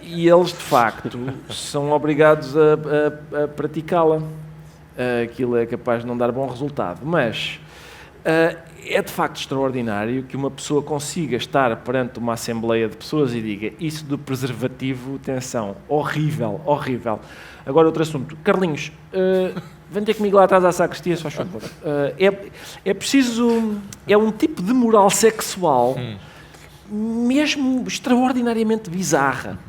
E eles, de facto, são obrigados a praticá-la. Aquilo é capaz de não dar bom resultado. Mas é de facto extraordinário que uma pessoa consiga estar perante uma assembleia de pessoas e diga isso do preservativo, atenção, horrível, horrível. Agora outro assunto. Carlinhos, vem ter comigo lá atrás à sacristia, só favor. É preciso... É um tipo de moral sexual mesmo extraordinariamente bizarra.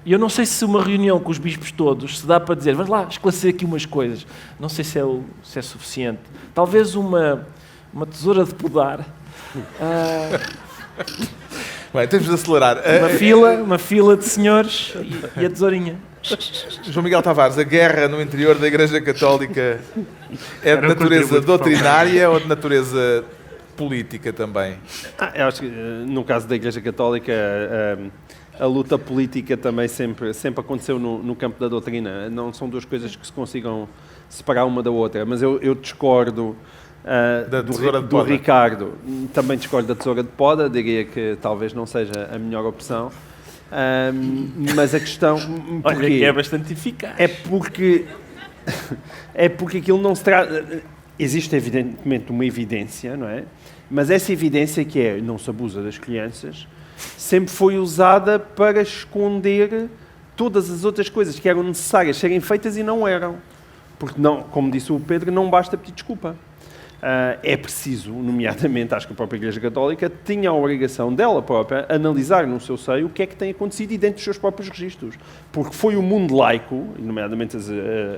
E eu não sei se uma reunião com os bispos todos se dá para dizer, vamos lá esclarecer aqui umas coisas. Não sei se é suficiente. Talvez uma tesoura de podar. Bem, temos de acelerar. Uma fila de senhores e a tesourinha. João Miguel Tavares, a guerra no interior da Igreja Católica é de Era um natureza contributo doutrinária ou de natureza política também? Eu acho que no caso da Igreja Católica a luta política também sempre aconteceu no campo da doutrina. Não são duas coisas que se consigam separar uma da outra, mas eu discordo do Ricardo. Também discordo da tesoura de poda, diria que talvez não seja a melhor opção. Mas a questão... Olha, que é bastante eficaz. É porque aquilo não se trata... Existe evidentemente uma evidência, não é? Mas essa evidência que não se abusa das crianças sempre foi usada para esconder todas as outras coisas que eram necessárias serem feitas e não eram. Porque, não, como disse o Pedro, não basta pedir desculpa. É preciso, nomeadamente, acho que a própria Igreja Católica tinha a obrigação dela própria analisar no seu seio o que é que tem acontecido e dentro dos seus próprios registros. Porque foi o mundo laico, nomeadamente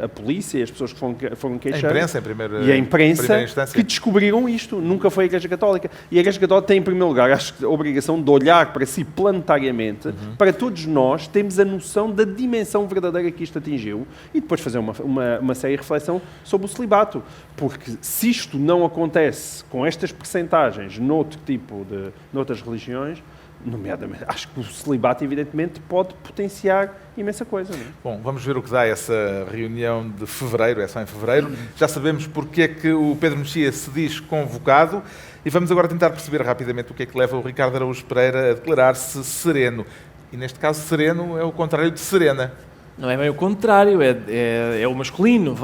a polícia e as pessoas que foram queixar, a imprensa que descobriram isto. Nunca foi a Igreja Católica. E a Igreja Católica tem, em primeiro lugar, acho que a obrigação de olhar para si planetariamente, para todos nós termos a noção da dimensão verdadeira que isto atingiu e depois fazer uma séria reflexão sobre o celibato. Porque se isto não acontece com estas percentagens noutras religiões, nomeadamente, acho que o celibato, evidentemente, pode potenciar imensa coisa. Não é? Bom, vamos ver o que dá essa reunião de fevereiro, é só em fevereiro. Já sabemos porque é que o Pedro Mexia se diz convocado e vamos agora tentar perceber rapidamente o que é que leva o Ricardo Araújo Pereira a declarar-se sereno. E neste caso, sereno é o contrário de serena. Não é bem o contrário, é o masculino,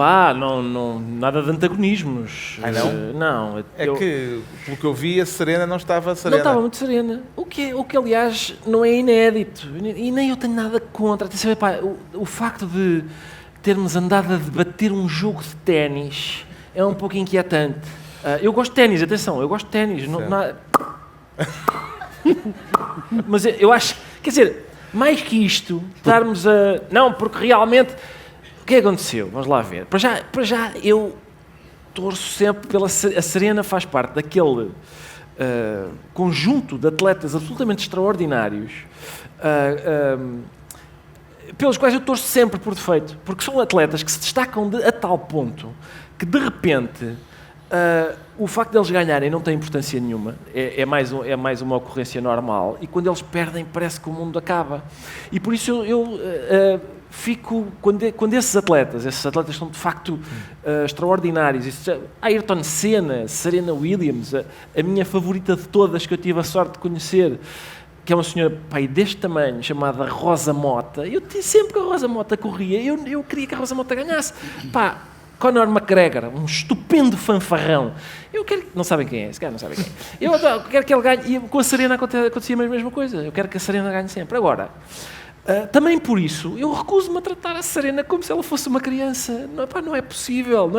nada de antagonismos. Não? Não. Que, pelo que eu vi, a Serena não estava serena. Não estava muito serena. O que aliás, não é inédito. E nem eu tenho nada contra. O facto de termos andado a debater um jogo de ténis é um pouco inquietante. Eu gosto de ténis, atenção, eu gosto de ténis. Mas eu acho, quer dizer... Mais que isto, estarmos a... Não, porque realmente... O que aconteceu? Vamos lá ver. Para já eu torço sempre pela... A Serena faz parte daquele conjunto de atletas absolutamente extraordinários pelos quais eu torço sempre por defeito. Porque são atletas que se destacam a tal ponto que, de repente... o facto de eles ganharem não tem importância nenhuma, é mais uma ocorrência normal, e quando eles perdem parece que o mundo acaba. E por isso eu fico, quando esses atletas são de facto extraordinários, Ayrton Senna, Serena Williams, a minha favorita de todas que eu tive a sorte de conhecer, que é uma senhora, pai, deste tamanho, chamada Rosa Mota. Eu sempre que a Rosa Mota corria, eu queria que a Rosa Mota ganhasse. Pá, Conor McGregor, um estupendo fanfarrão. Eu quero... Não sabem quem é, esse cara não sabem quem é. Eu quero que ele ganhe. E com a Serena acontecia a mesma coisa. Eu quero que a Serena ganhe sempre. Agora, também por isso, eu recuso-me a tratar a Serena como se ela fosse uma criança. Não, pá, não é possível,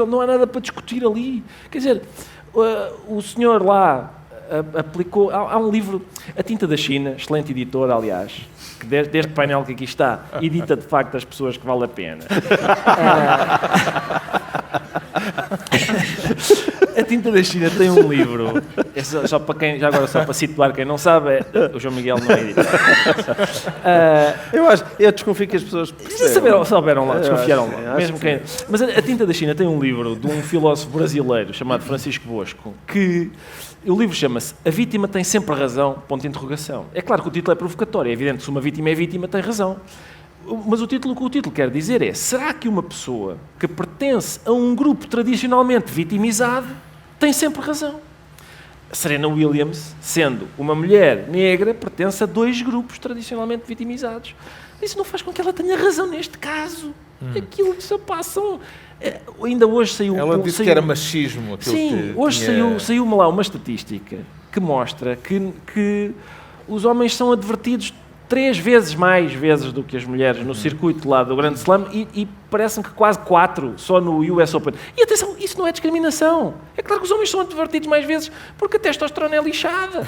não há nada para discutir ali. Quer dizer, o senhor lá aplicou... Há um livro, A Tinta da China, excelente editor, aliás, que deste painel que aqui está, edita de facto as pessoas que vale a pena. A Tinta da China tem um livro, só para situar quem não sabe, o João Miguel não é editor. Eu desconfio que as pessoas souberam lá, desconfiaram lá. Mas a Tinta da China tem um livro de um filósofo brasileiro chamado Francisco Bosco, que o livro chama-se A Vítima Tem Sempre Razão, ponto de interrogação. É claro que o título é provocatório, é evidente que se uma vítima é vítima, tem razão. Mas o que o título quer dizer é: será que uma pessoa que pertence a um grupo tradicionalmente vitimizado tem sempre razão? Serena Williams, sendo uma mulher negra, pertence a 2 grupos tradicionalmente vitimizados. Isso não faz com que ela tenha razão neste caso. Aquilo que se passam... Ainda hoje saiu... Ela disse que era machismo. Sim, hoje saiu-me lá uma estatística que mostra que os homens são advertidos 3 vezes mais vezes do que as mulheres no circuito lá do Grande Slam e parece-me que quase 4 só no US Open. E atenção, isso não é discriminação. É claro que os homens são advertidos mais vezes porque a testosterona é lixada.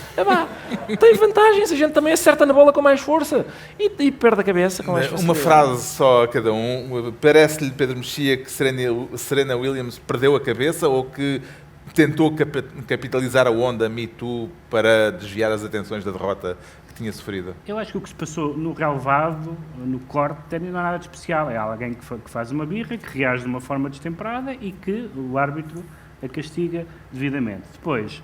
Tem vantagens, a gente também acerta na bola com mais força e perde a cabeça com mais facilidade. Uma frase só a cada um. Parece-lhe, Pedro Mexia, que Serena Williams perdeu a cabeça ou que tentou capitalizar a onda Me Too para desviar as atenções da derrota que tinha sofrido? Eu acho que o que se passou no relevado, no corte, não é nada de especial. É alguém que faz uma birra, que reage de uma forma destemperada e que o árbitro a castiga devidamente. Depois,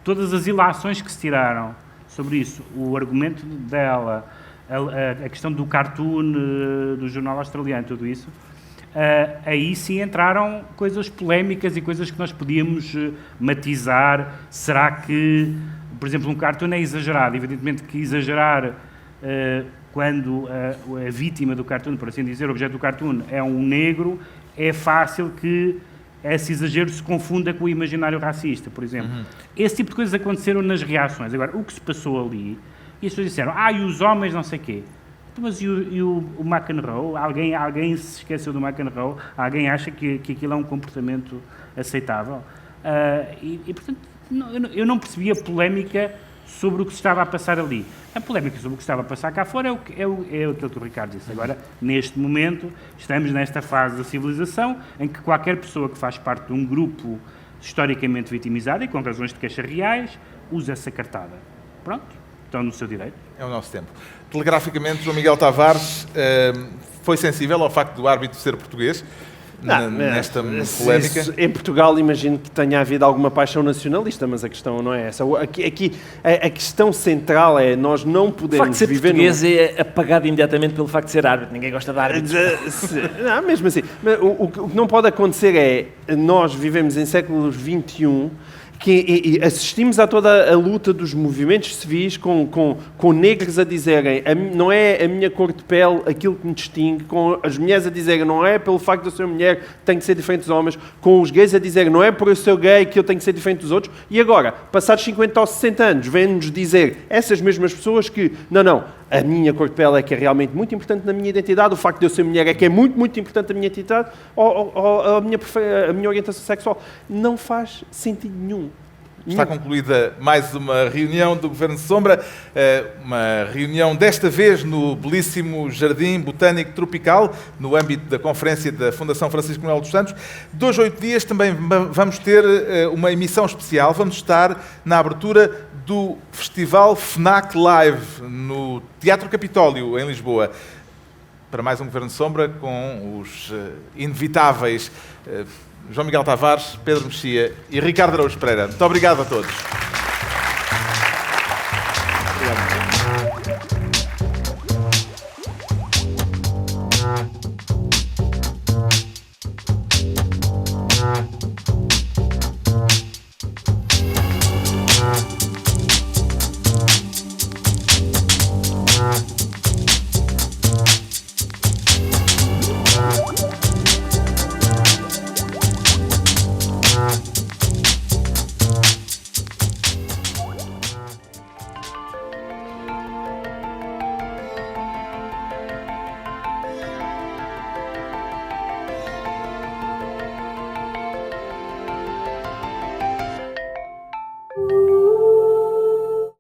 todas as ilações que se tiraram sobre isso, o argumento dela, a questão do cartoon do jornal australiano, tudo isso, aí sim entraram coisas polémicas e coisas que nós podíamos matizar. Será que, por exemplo, um cartoon é exagerado? Evidentemente que exagerar quando a vítima do cartoon, por assim dizer, o objeto do cartoon é um negro, é fácil que esse exagero se confunda com o imaginário racista, por exemplo. Esse tipo de coisas aconteceram nas reações. Agora, o que se passou ali, e as pessoas disseram, e os homens não sei quê. Mas e o McEnroe? Alguém se esqueceu do McEnroe? Alguém acha que aquilo é um comportamento aceitável? Portanto, eu não percebi a polémica sobre o que se estava a passar ali. A polémica sobre o que estava a passar cá fora é aquilo que o Ricardo disse. Agora, neste momento, estamos nesta fase da civilização em que qualquer pessoa que faz parte de um grupo historicamente vitimizado e com razões de queixa reais, usa essa cartada. Pronto, estão no seu direito. É o nosso tempo. Telegraficamente, João Miguel Tavares foi sensível ao facto do árbitro ser português nesta polémica? Em Portugal, imagino que tenha havido alguma paixão nacionalista, mas a questão não é essa. Aqui a questão central é nós não podemos viver... O facto de ser português é apagado imediatamente pelo facto de ser árbitro. Ninguém gosta de árbitros. Não, mesmo assim. O que não pode acontecer é nós vivemos em século XXI que assistimos a toda a luta dos movimentos civis com negros a dizerem não é a minha cor de pele aquilo que me distingue, com as mulheres a dizerem não é pelo facto de eu ser mulher que tenho que ser diferente dos homens, com os gays a dizerem não é por eu ser gay que eu tenho que ser diferente dos outros, e agora, passados 50 ou 60 anos, vêm-nos dizer essas mesmas pessoas que não, a minha cor de pele é que é realmente muito importante na minha identidade, o facto de eu ser mulher é que é muito, muito importante na minha identidade, ou a minha orientação sexual. Não faz sentido nenhum. Está concluída mais uma reunião do Governo de Sombra, uma reunião desta vez no belíssimo Jardim Botânico Tropical, no âmbito da conferência da Fundação Francisco Manuel dos Santos. 2 a 8 dias também vamos ter uma emissão especial, vamos estar na abertura do Festival FNAC Live, no Teatro Capitólio, em Lisboa. Para mais um Governo de Sombra, com os inevitáveis João Miguel Tavares, Pedro Mexia e Ricardo Araújo Pereira. Muito obrigado a todos. Obrigado.